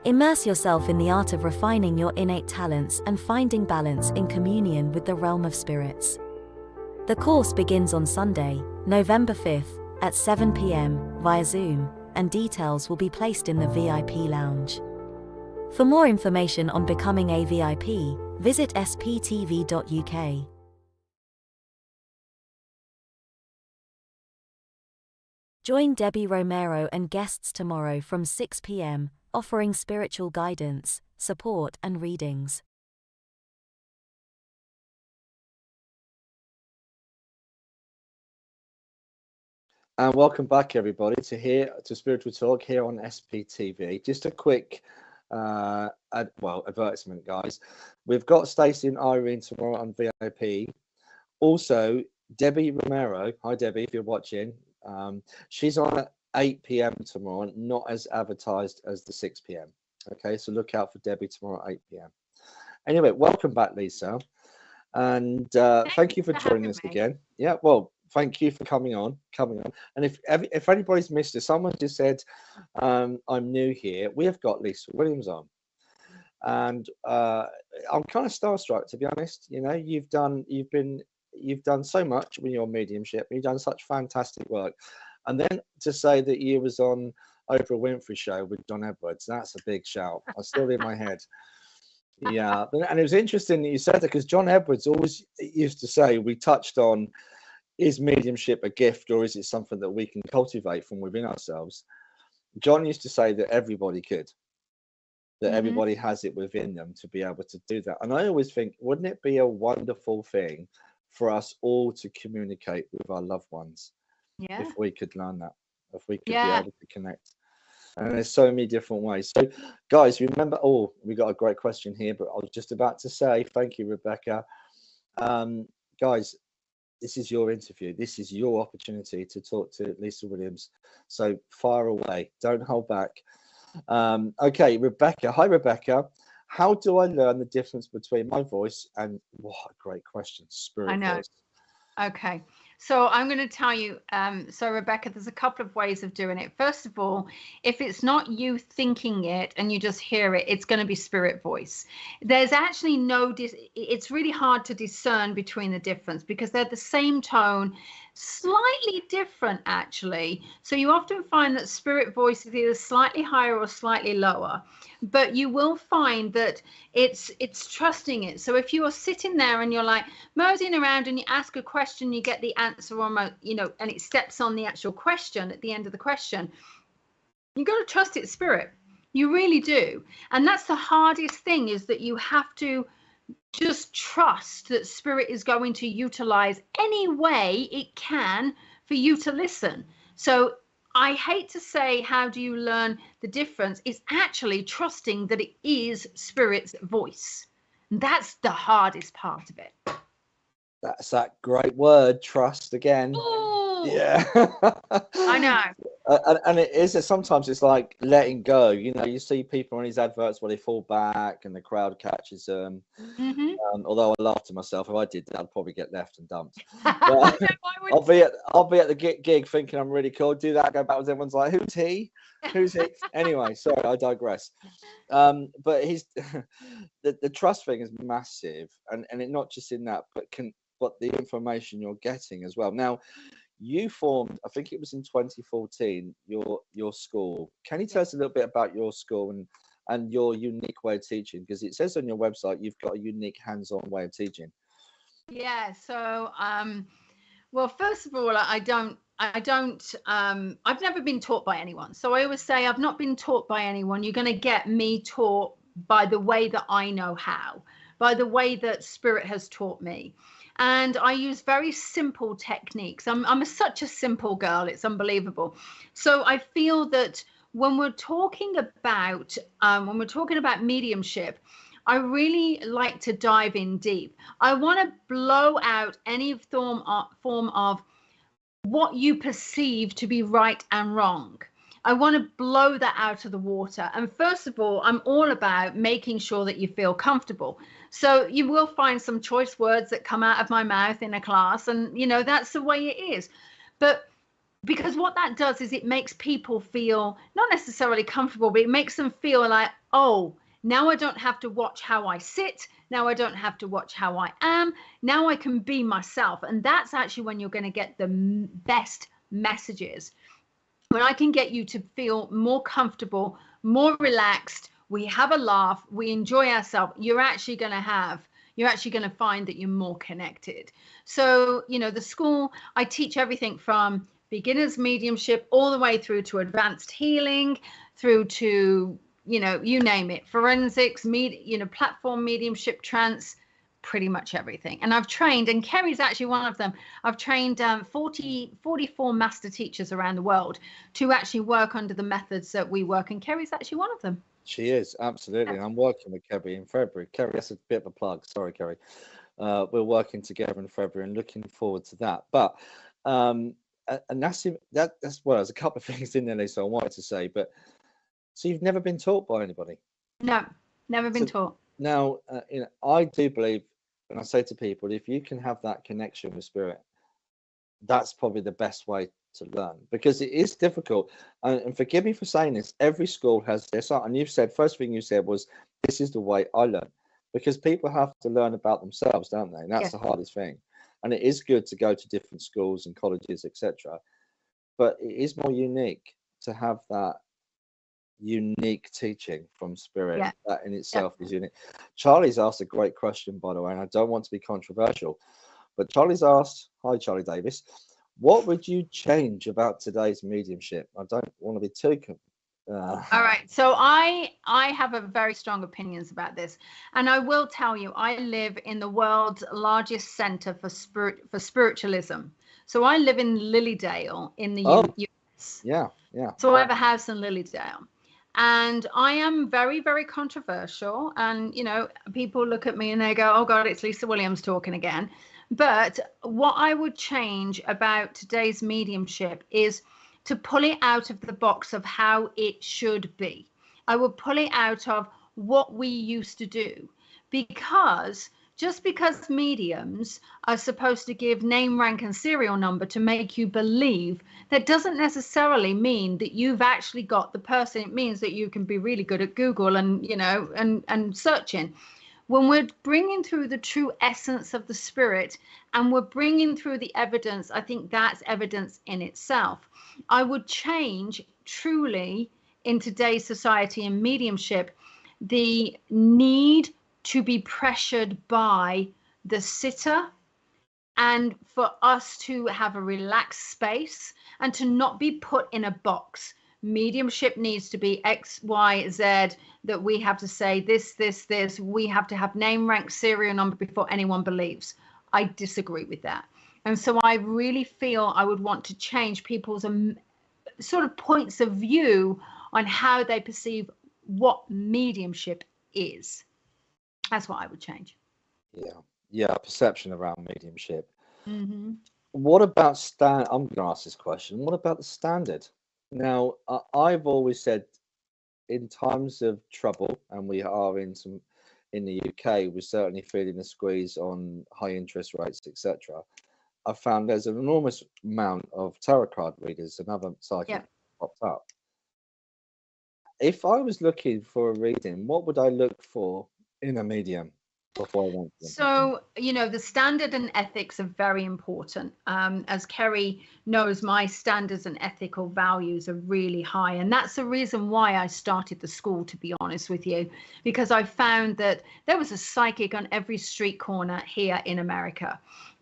Immerse yourself in the art of refining your innate talents and finding balance in communion with the realm of spirits. The course begins on Sunday, November 5th, at 7 p.m. via Zoom, and details will be placed in the VIP lounge. For more information on becoming a VIP, visit sptv.uk. Join Debbie Romero and guests tomorrow from 6 p.m, offering spiritual guidance, support, and readings. And welcome back, everybody, to Spiritual Talk here on SPTV. Just a quick advertisement, guys. We've got Stacey and Irene tomorrow on VIP. Also, Debbie Romero. Hi, Debbie, if you're watching. She's on at 8 p.m. tomorrow, not as advertised as the 6 p.m. Okay, so look out for Debbie tomorrow at 8 p.m. Anyway, welcome back, Lisa. And thank you for joining us again. Yeah, well, thank you for coming on. And if anybody's missed it, someone just said, I'm new here. We have got Lisa Williams on. And I'm kind of starstruck, to be honest. You know, you've done so much with your mediumship. You've done such fantastic work. And then to say that you was on Oprah Winfrey show with John Edwards, that's a big shout. I still in my head. Yeah, and it was interesting that you said that, because John Edwards always used to say, we touched on, is mediumship a gift or is it something that we can cultivate from within ourselves? John used to say that everybody could, that everybody has it within them to be able to do that. And I always think, wouldn't it be a wonderful thing for us all to communicate with our loved ones? Yeah. If we could learn that, if we could be able to connect. And there's so many different ways. So guys, remember, we got a great question here, but I was just about to say, thank you, Rebecca. Guys, this is your interview. This is your opportunity to talk to Lisa Williams. So fire away, don't hold back. Okay, Rebecca. Hi, Rebecca. How do I learn the difference between my voice and, what a great question, spirit voice? Okay, so I'm going to tell you, so Rebecca, there's a couple of ways of doing it. First of all, if it's not you thinking it and you just hear it, it's going to be spirit voice. There's actually it's really hard to discern between the difference, because they're the same tone, slightly different actually. So you often find that spirit voice is either slightly higher or slightly lower, but you will find that it's trusting it. So if you are sitting there and you're like moseying around and you ask a question, you get the answer almost, and it steps on the actual question at the end of the question, you got to trust its spirit. You really do. And that's the hardest thing, is that you have to just trust that spirit is going to utilize any way it can for you to listen. So I hate to say, how do you learn the difference? It's actually trusting that it is spirit's voice. And that's the hardest part of it. That's that great word, trust, again. Ooh. Yeah. I know. And it is, sometimes it's like letting go. You see people on these adverts where they fall back and the crowd catches them. Although I laugh to myself, if I did that, I'd probably get left and dumped. But I'll be at the gig thinking I'm really cool. Do that, go backwards. Everyone's like, "Who's he? Who's he?" Anyway, sorry, I digress. But the trust thing is massive, and it not just in that, but the information you're getting as well. Now, you formed, I think it was in 2014, your school. Can you tell us a little bit about your school and your unique way of teaching? Because it says on your website you've got a unique hands-on way of teaching. Yeah. So, well, first of all, I've never been taught by anyone. So I always say, I've not been taught by anyone. You're going to get me taught by the way that I know how, by the way that spirit has taught me. And I use very simple techniques. I'm such a simple girl. It's unbelievable. So I feel that when we're talking about mediumship, I really like to dive in deep. I want to blow out any form of what you perceive to be right and wrong. I want to blow that out of the water. And first of all, I'm all about making sure that you feel comfortable. So you will find some choice words that come out of my mouth in a class, and that's the way it is. But because what that does is it makes people feel not necessarily comfortable, but it makes them feel like, oh, now I don't have to watch how I sit. Now I don't have to watch how I am. Now I can be myself. And that's actually when you're going to get the best messages. When I can get you to feel more comfortable, more relaxed, we have a laugh, we enjoy ourselves, you're actually going to find that you're more connected. So, the school, I teach everything from beginner's mediumship all the way through to advanced healing, through to, you name it, forensics, platform mediumship, trance, pretty much everything. And I've trained, and Kerry's actually one of them, I've trained 44 master teachers around the world to actually work under the methods that we work, and Kerry's actually one of them. She is, absolutely. I'm working with Kerry in February. Kerry, that's a bit of a plug. Sorry, Kerry. We're working together in February and looking forward to that. But and that's well, there's a couple of things in there, Lisa, I wanted to say. But so you've never been taught by anybody? No, never been taught. Now, I do believe, and I say to people, if you can have that connection with spirit, that's probably the best way to learn, because it is difficult. And forgive me for saying this, every school has this, and you've said, first thing you said was, this is the way I learn, because people have to learn about themselves, don't they? And that's the hardest thing. And it is good to go to different schools and colleges, etc. But it is more unique to have that unique teaching from spirit. That in itself is unique. Charlie's asked a great question, by the way, and I don't want to be controversial, but Charlie's asked, hi Charlie Davis, what would you change about today's mediumship? I don't want to be too all right, so I have a very strong opinions about this, and I will tell you, I live in the world's largest center for spiritualism. So I live in Lilydale in the US. Yeah. So I have a house in Lilydale. And I am very, very controversial. And, you know, people look at me and they go, oh, God, it's Lisa Williams talking again. But what I would change about today's mediumship is to pull it out of the box of how it should be. I would pull it out of what we used to do, because just because mediums are supposed to give name, rank, and serial number to make you believe, that doesn't necessarily mean that you've actually got the person. It means that you can be really good at Google and, you know, and searching. When we're bringing through the true essence of the spirit and we're bringing through the evidence, I think that's evidence in itself. I would change truly in today's society and mediumship the need to be pressured by the sitter, and for us to have a relaxed space and to not be put in a box. Mediumship needs to be X, Y, Z, that we have to say this, we have to have name, rank, serial number before anyone believes. I disagree with that. And so I really feel I would want to change people's sort of points of view on how they perceive what mediumship is. That's what I would change. Yeah, perception around mediumship. Mm-hmm. What about I'm going to ask this question. What about the standard? Now, I've always said, in times of trouble, and we are in the UK, we're certainly feeling the squeeze on high interest rates, etc. I found there's an enormous amount of tarot card readers and other psychics popped up. If I was looking for a reading, what would I look for in a medium? So, you know, the standard and ethics are very important. As Kerry knows, my standards and ethical values are really high. And that's the reason why I started the school, to be honest with you, because I found that there was a psychic on every street corner here in America.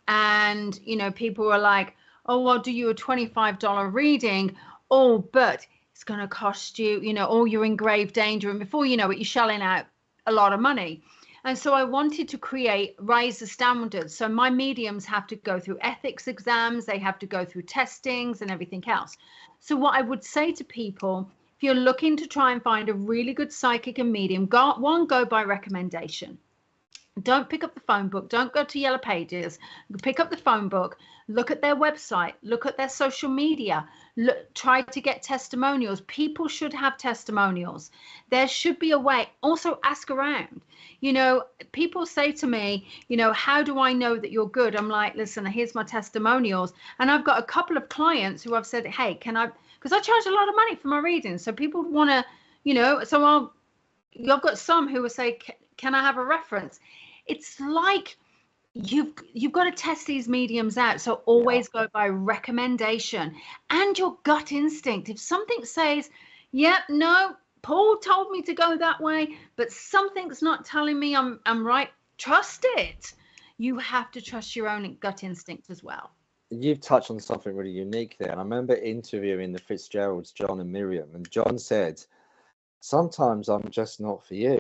And, you know, people were like, oh, I'll do you a $25 reading. Oh, but it's going to cost you, you know, oh, you're in grave danger. And before you know it, you're shelling out a lot of money. And so I wanted to rise the standards. So my mediums have to go through ethics exams, they have to go through testings and everything else. So what I would say to people, if you're looking to try and find a really good psychic and medium, go by recommendation. Don't pick up the phone book. Don't go to Yellow Pages. Pick up the phone book. Look at their website. Look at their social media. Try to get testimonials. People should have testimonials. There should be a way. Also, ask around. You know, people say to me, you know, how do I know that you're good? I'm like, listen, here's my testimonials. And I've got a couple of clients who I've said, hey, because I charge a lot of money for my readings. So people want to, you know, so I've got some who will say, can I have a reference? It's like you've got to test these mediums out. So always go by recommendation and your gut instinct. If something says, no, Paul told me to go that way, but something's not telling me I'm right, trust it. You have to trust your own gut instinct as well. You've touched on something really unique there. And I remember interviewing the Fitzgeralds, John and Miriam, and John said, sometimes I'm just not for you.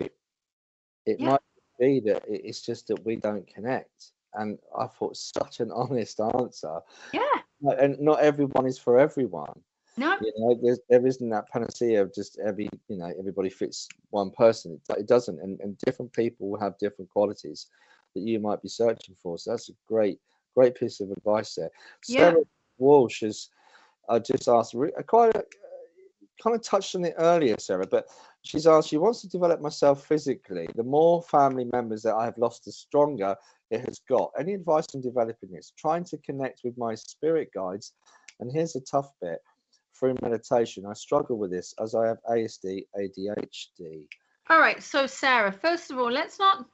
It might be that it's just that we don't connect. And I thought, such an honest answer. And not everyone is for everyone. No, you know, there isn't that panacea of just everybody fits one person. It doesn't, and different people will have different qualities that you might be searching for. So that's a great piece of advice there. Sarah Walsh has just asked quite a kind of touched on it earlier, Sarah, but she's asked, she wants to develop myself physically. The more family members that I have lost, the stronger it has got. Any advice on developing this? Trying to connect with my spirit guides. And here's the tough bit. Through meditation, I struggle with this as I have ASD, ADHD. All right, so Sarah, first of all, let's not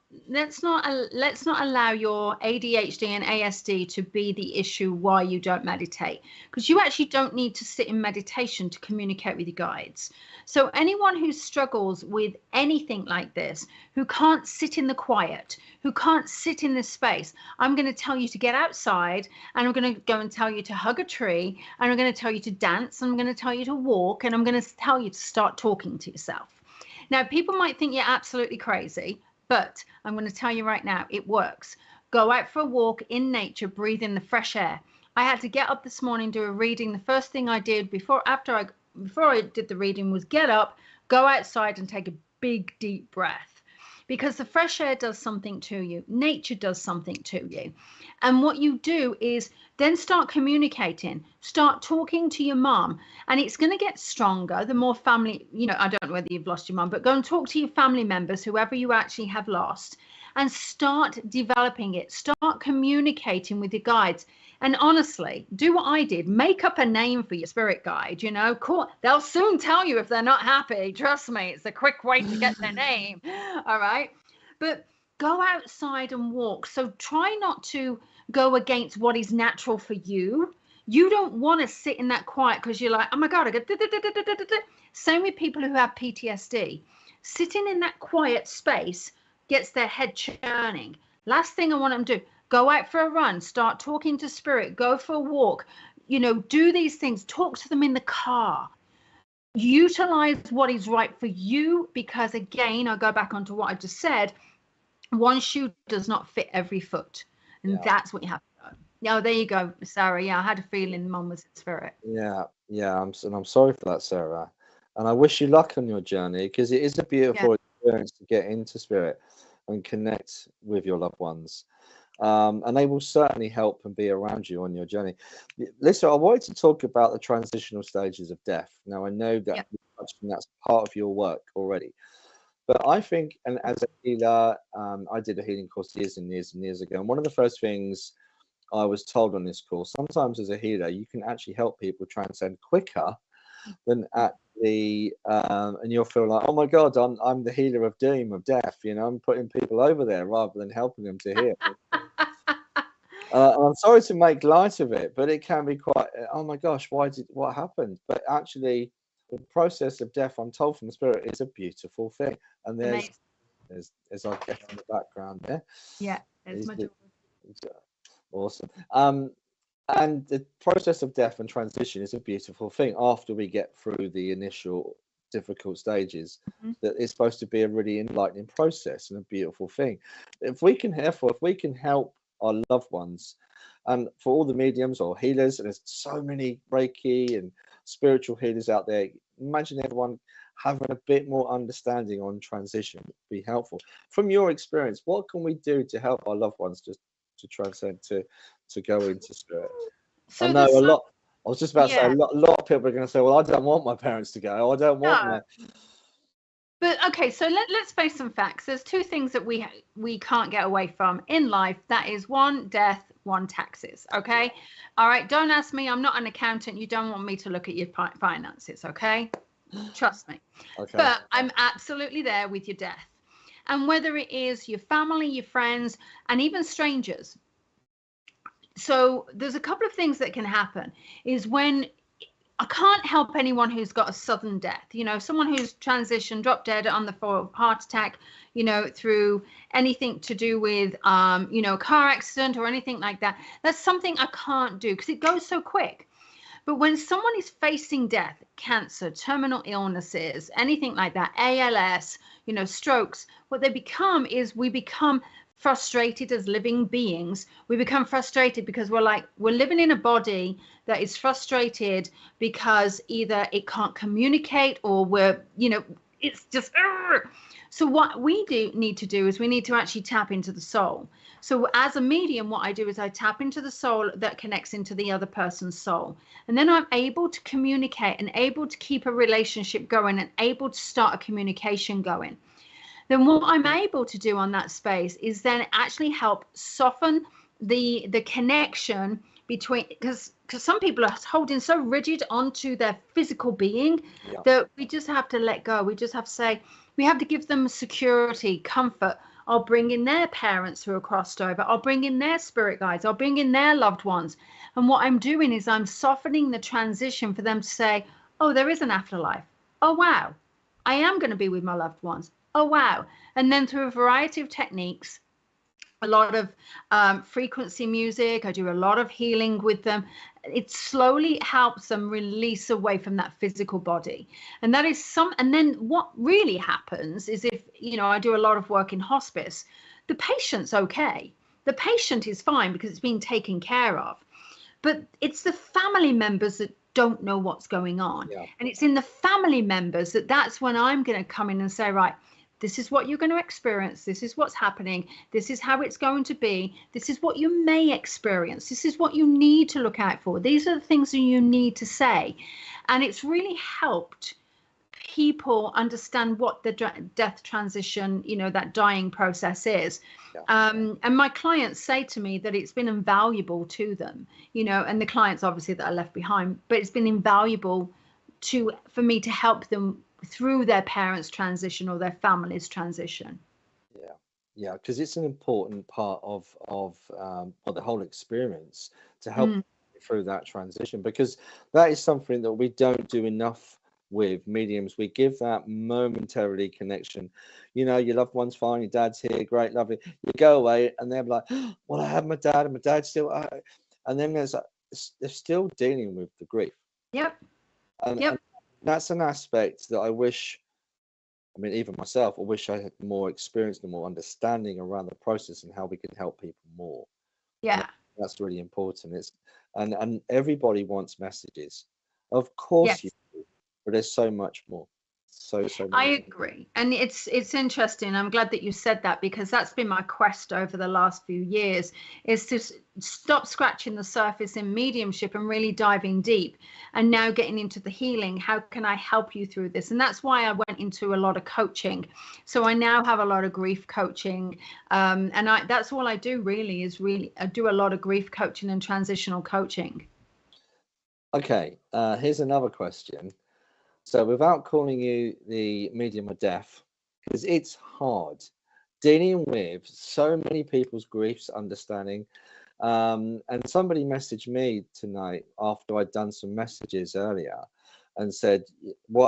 allow your ADHD and ASD to be the issue why you don't meditate, because you actually don't need to sit in meditation to communicate with your guides. So anyone who struggles with anything like this, who can't sit in the quiet, who can't sit in this space, I'm going to tell you to get outside, and I'm going to go and tell you to hug a tree, and I'm going to tell you to dance, and I'm going to tell you to walk, and I'm going to tell you to start talking to yourself. Now, people might think you're absolutely crazy, but I'm going to tell you right now, it works. Go out for a walk in nature, breathe in the fresh air. I had to get up this morning, do a reading. The first thing I did before I did the reading was get up, go outside and take a big, deep breath. Because the fresh air does something to you. Nature does something to you. And what you do is then start communicating, start talking to your mom, and it's going to get stronger the more family, I don't know whether you've lost your mom, but go and talk to your family members, whoever you actually have lost, and start developing it. Start communicating with your guides. And honestly, do what I did. Make up a name for your spirit guide, Cool. They'll soon tell you if they're not happy. Trust me, it's a quick way to get their name. All right. But go outside and walk. So try not to go against what is natural for you. You don't want to sit in that quiet because you're like, oh my God, I get. Same with people who have PTSD. Sitting in that quiet space gets their head churning. Last thing I want them to do, go out for a run, start talking to spirit, go for a walk, do these things, talk to them in the car. Utilize what is right for you, because again, I'll go back onto what I just said. One shoe does not fit every foot. And that's what you have to do. Oh, there you go, Sarah. Yeah, I had a feeling Mum was in spirit. Yeah. I'm sorry for that, Sarah. And I wish you luck on your journey, because it is a beautiful experience to get into spirit and connect with your loved ones. And they will certainly help and be around you on your journey. Listen, I wanted to talk about the transitional stages of death. Now, I know that that's part of your work already. But I think, and as a healer, I did a healing course years and years and years ago. And one of the first things I was told on this course, sometimes as a healer, you can actually help people transcend quicker than actually, and you'll feel like, oh my God, I'm the healer of doom, of death. I'm putting people over there rather than helping them to heal. I'm sorry to make light of it, but it can be quite, oh my gosh, what happened? But actually, the process of death, I'm told from the spirit, is a beautiful thing. And there's our guest in the background there. Yeah, there's my daughter. Awesome. And the process of death and transition is a beautiful thing after we get through the initial difficult stages. That it's supposed to be a really enlightening process and a beautiful thing. If we can help our loved ones, and for all the mediums or healers, and there's so many Reiki and spiritual healers out there, imagine everyone having a bit more understanding on transition would be helpful. From your experience, what can we do to help our loved ones just to transcend, to go into spirit? So I know a lot. I was just about to say, a lot of people are going to say, well, I don't want my parents to go. I don't want my... But okay, so let's face some facts. There's two things that we can't get away from in life. That is one, death, one, taxes. Okay. All right. Don't ask me. I'm not an accountant. You don't want me to look at your finances. Okay. Trust me. Okay. But I'm absolutely there with your death. And whether it is your family, your friends, and even strangers. So there's a couple of things that can happen is when I can't help anyone who's got a sudden death, someone who's transitioned, dropped dead on the floor of heart attack, through anything to do with, a car accident or anything like that. That's something I can't do because it goes so quick. But when someone is facing death, cancer, terminal illnesses, anything like that, ALS, strokes, what they become is we become frustrated as living beings. We become frustrated because we're living in a body that is frustrated because either it can't communicate or it's just, so what we need to do is we need to actually tap into the soul. So as a medium, what I do is I tap into the soul that connects into the other person's soul. And then I'm able to communicate and able to keep a relationship going and able to start a communication going. Then what I'm able to do on that space is then actually help soften the connection between, because some people are holding so rigid onto their physical being that we just have to let go. We just have to say, we have to give them security, comfort. I'll bring in their parents who are crossed over. I'll bring in their spirit guides. I'll bring in their loved ones. And what I'm doing is I'm softening the transition for them to say, oh, there is an afterlife. Oh, wow. I am going to be with my loved ones. Oh, wow. And then through a variety of techniques, a lot of frequency music, I do a lot of healing with them. It slowly helps them release away from that physical body. And that is and then what really happens is if, I do a lot of work in hospice, the patient's okay. The patient is fine because it's being taken care of. But it's the family members that don't know what's going on. Yeah. And it's in the family members that's when I'm going to come in and say, right, this is what you're going to experience. This is what's happening. This is how it's going to be. This is what you may experience. This is what you need to look out for. These are the things that you need to say. And it's really helped people understand what the death transition, that dying process is. Yeah. And my clients say to me that it's been invaluable to them, and the clients obviously that are left behind, but it's been invaluable for me to help them through their parents' transition or their family's transition. Yeah, because it's an important part of the whole experience to help through that transition, because that is something that we don't do enough with mediums. We give that momentarily connection. Your loved one's fine, your dad's here, great, lovely. You go away and they're like, well, I have my dad and my dad's still, and then they're still dealing with the grief. Yep. And that's an aspect that I wish, even myself, I wish I had more experience and more understanding around the process and how we can help people more. Yeah. That's really important. And everybody wants messages. Of course you do, but there's so much more. So much. I agree. And it's interesting. I'm glad that you said that, because that's been my quest over the last few years, is to stop scratching the surface in mediumship and really diving deep, and now getting into the healing. How can I help you through this? And that's why I went into a lot of coaching. So I now have a lot of grief coaching. And that's all I do really, I do a lot of grief coaching and transitional coaching. Okay. Here's another question. So without calling you the medium of death, because it's hard dealing with so many people's griefs, understanding. And somebody messaged me tonight after I'd done some messages earlier and said,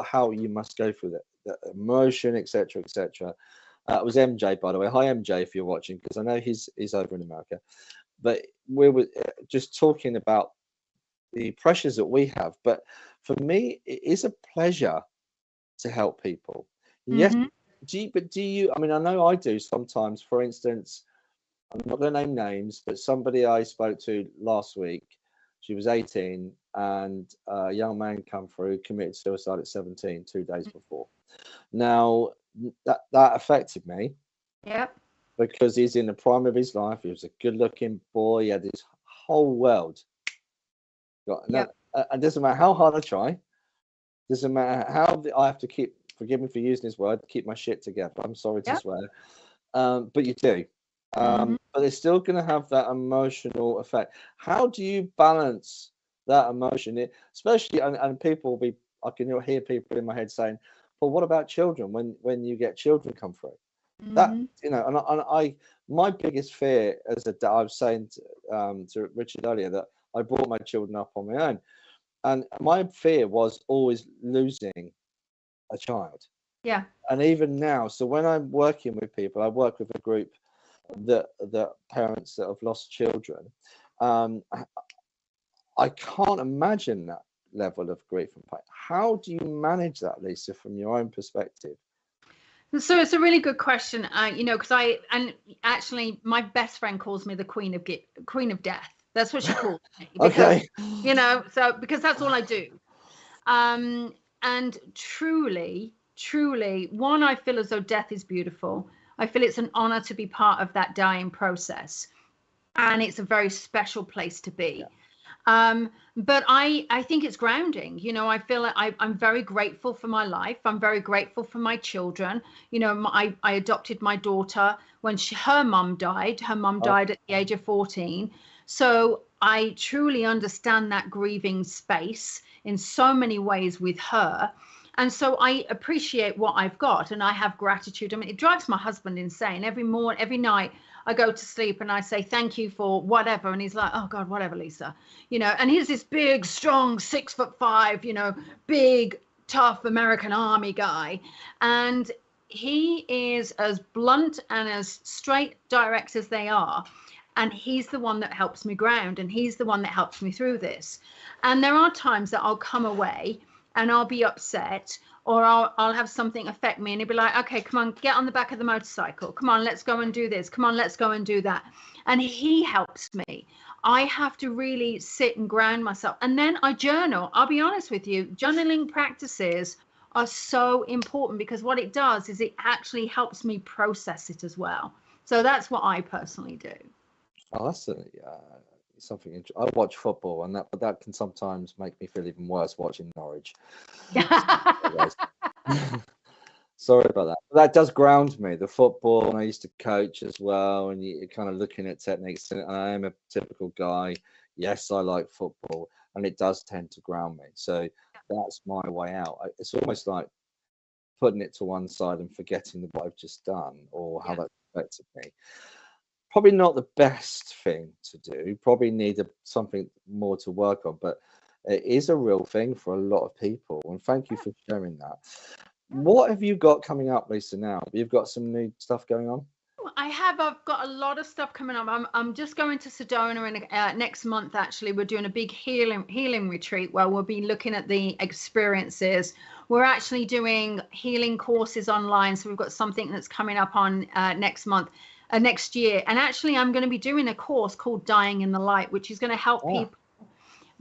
how you must go through the emotion, etc., etc. It was MJ, by the way. Hi, MJ, if you're watching, because I know he's over in America. But we were just talking about the pressures that we have. But for me, it is a pleasure to help people. Yes. Do you, I know I do sometimes. For instance, I'm not going to name names, but somebody I spoke to last week, she was 18 and a young man come through, committed suicide at 17, 2 days before. Now, that affected me. Yep. Because he's in the prime of his life. He was a good looking boy. He had his whole world. It doesn't matter how hard I try. Doesn't matter how I have to keep, forgive me for using this word, keep my shit together. I'm sorry to swear. But you do. But it's still going to have that emotional effect. How do you balance that emotion? Especially, and people will be, I can hear people in my head saying, well, what about children when you get children come through? That, and my biggest fear as I was saying to Richard earlier, that I brought my children up on my own. And my fear was always losing a child. Yeah. And even now, so when I'm working with people, I work with a group that parents that have lost children. I can't imagine that level of grief and pain. How do you manage that, Lisa, from your own perspective? So it's a really good question, because actually my best friend calls me the Queen of Death. That's what she calls me. Because, because that's all I do. And truly, truly, one, I feel as though death is beautiful. I feel it's an honor to be part of that dying process. And it's a very special place to be. But I think it's grounding. You know, I feel like I'm very grateful for my life. I'm very grateful for my children. You know, I adopted my daughter when her mum died. Her mum died at the age of 14. So I truly understand that grieving space in so many ways with her. And so I appreciate what I've got, and I have gratitude. I mean, it drives my husband insane. Every morning, every night, I go to sleep and I say, thank you for whatever. And he's like, oh God, whatever, Lisa, you know, and he's this big, strong, 6'5", you know, big, tough American Army guy. And he is as blunt and as straight direct as they are. And he's the one that helps me ground, and he's the one that helps me through this. And there are times that I'll come away and I'll be upset, or I'll have something affect me, and he'll be like, okay, come on, get on the back of the motorcycle. Come on, let's go and do this. Come on, let's go and do that. And he helps me. I have to really sit and ground myself. And then I journal. I'll be honest with you, journaling practices are so important, because what it does is it actually helps me process it as well. So that's what I personally do. Oh, that's something interesting. I watch football, and that can sometimes make me feel even worse watching Norwich. Sorry about that. But that does ground me. The football, and I used to coach as well, and you're kind of looking at techniques. And I am a typical guy. Yes, I like football, and it does tend to ground me. So that's my way out. It's almost like putting it to one side and forgetting what I've just done or how that affected me. Probably not the best thing to do. Probably need something more to work on, but it is a real thing for a lot of people. And thank you for sharing that. What have you got coming up, Lisa, now? You've got some new stuff going on? I've got a lot of stuff coming up. I'm just going to Sedona next month. Actually, we're doing a big healing retreat where we'll be looking at the experiences. We're actually doing healing courses online. So we've got something that's coming up on next month. Next year. And actually, I'm going to be doing a course called Dying in the Light, which is going to help people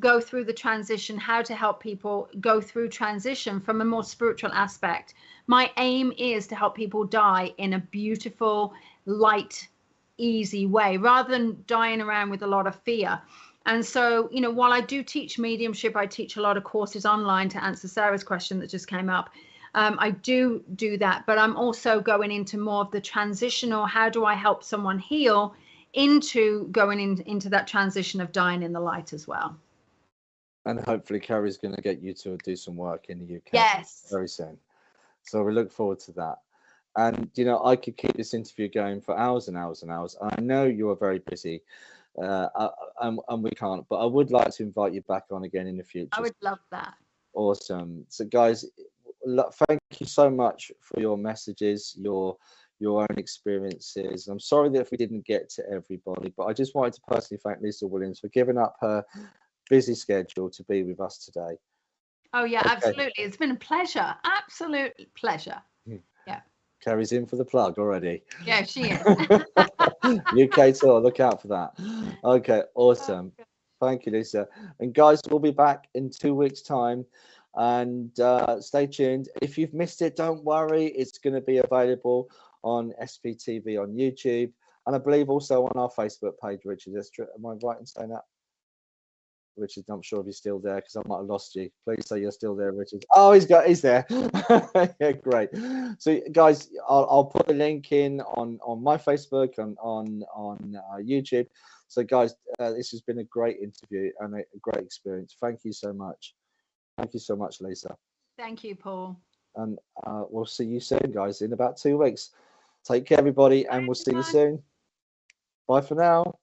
go through the transition, how to help people go through transition from a more spiritual aspect. My aim is to help people die in a beautiful, light, easy way, rather than dying around with a lot of fear. And so, you know, while I do teach mediumship, I teach a lot of courses online to answer Sarah's question that just came up. I do that, but I'm also going into more of the transitional, how do I help someone heal, into going into that transition of dying in the light as well. And hopefully Carrie's going to get you to do some work in the UK very soon. So we look forward to that. And, you know, I could keep this interview going for hours and hours and hours. I know you are very busy and we can't, but I would like to invite you back on again in the future. I would love that. Awesome. So guys, thank you so much for your messages, your own experiences. I'm sorry that if we didn't get to everybody, but I just wanted to personally thank Lisa Williams for giving up her busy schedule to be with us today. Oh yeah, absolutely. It's been a pleasure. Absolute pleasure. Yeah. Carrie's in for the plug already. Yeah, she is. UK tour, look out for that. Okay, awesome. Thank you, Lisa. And guys, we'll be back in 2 weeks' time. And stay tuned. If you've missed it, don't worry. It's going to be available on SPTV on YouTube, and I believe also on our Facebook page. Richard, am I right in saying that? Richard, I'm sure if you're still there, because I might have lost you. Please say you're still there, Richard. Oh, he's there. Yeah, great. So, guys, I'll put the link in on my Facebook and on YouTube. So, guys, this has been a great interview and a great experience. Thank you so much. Thank you so much, Lisa. Thank you, Paul. And we'll see you soon, guys, in about 2 weeks. Take care, everybody, and we'll see you soon. Bye for now.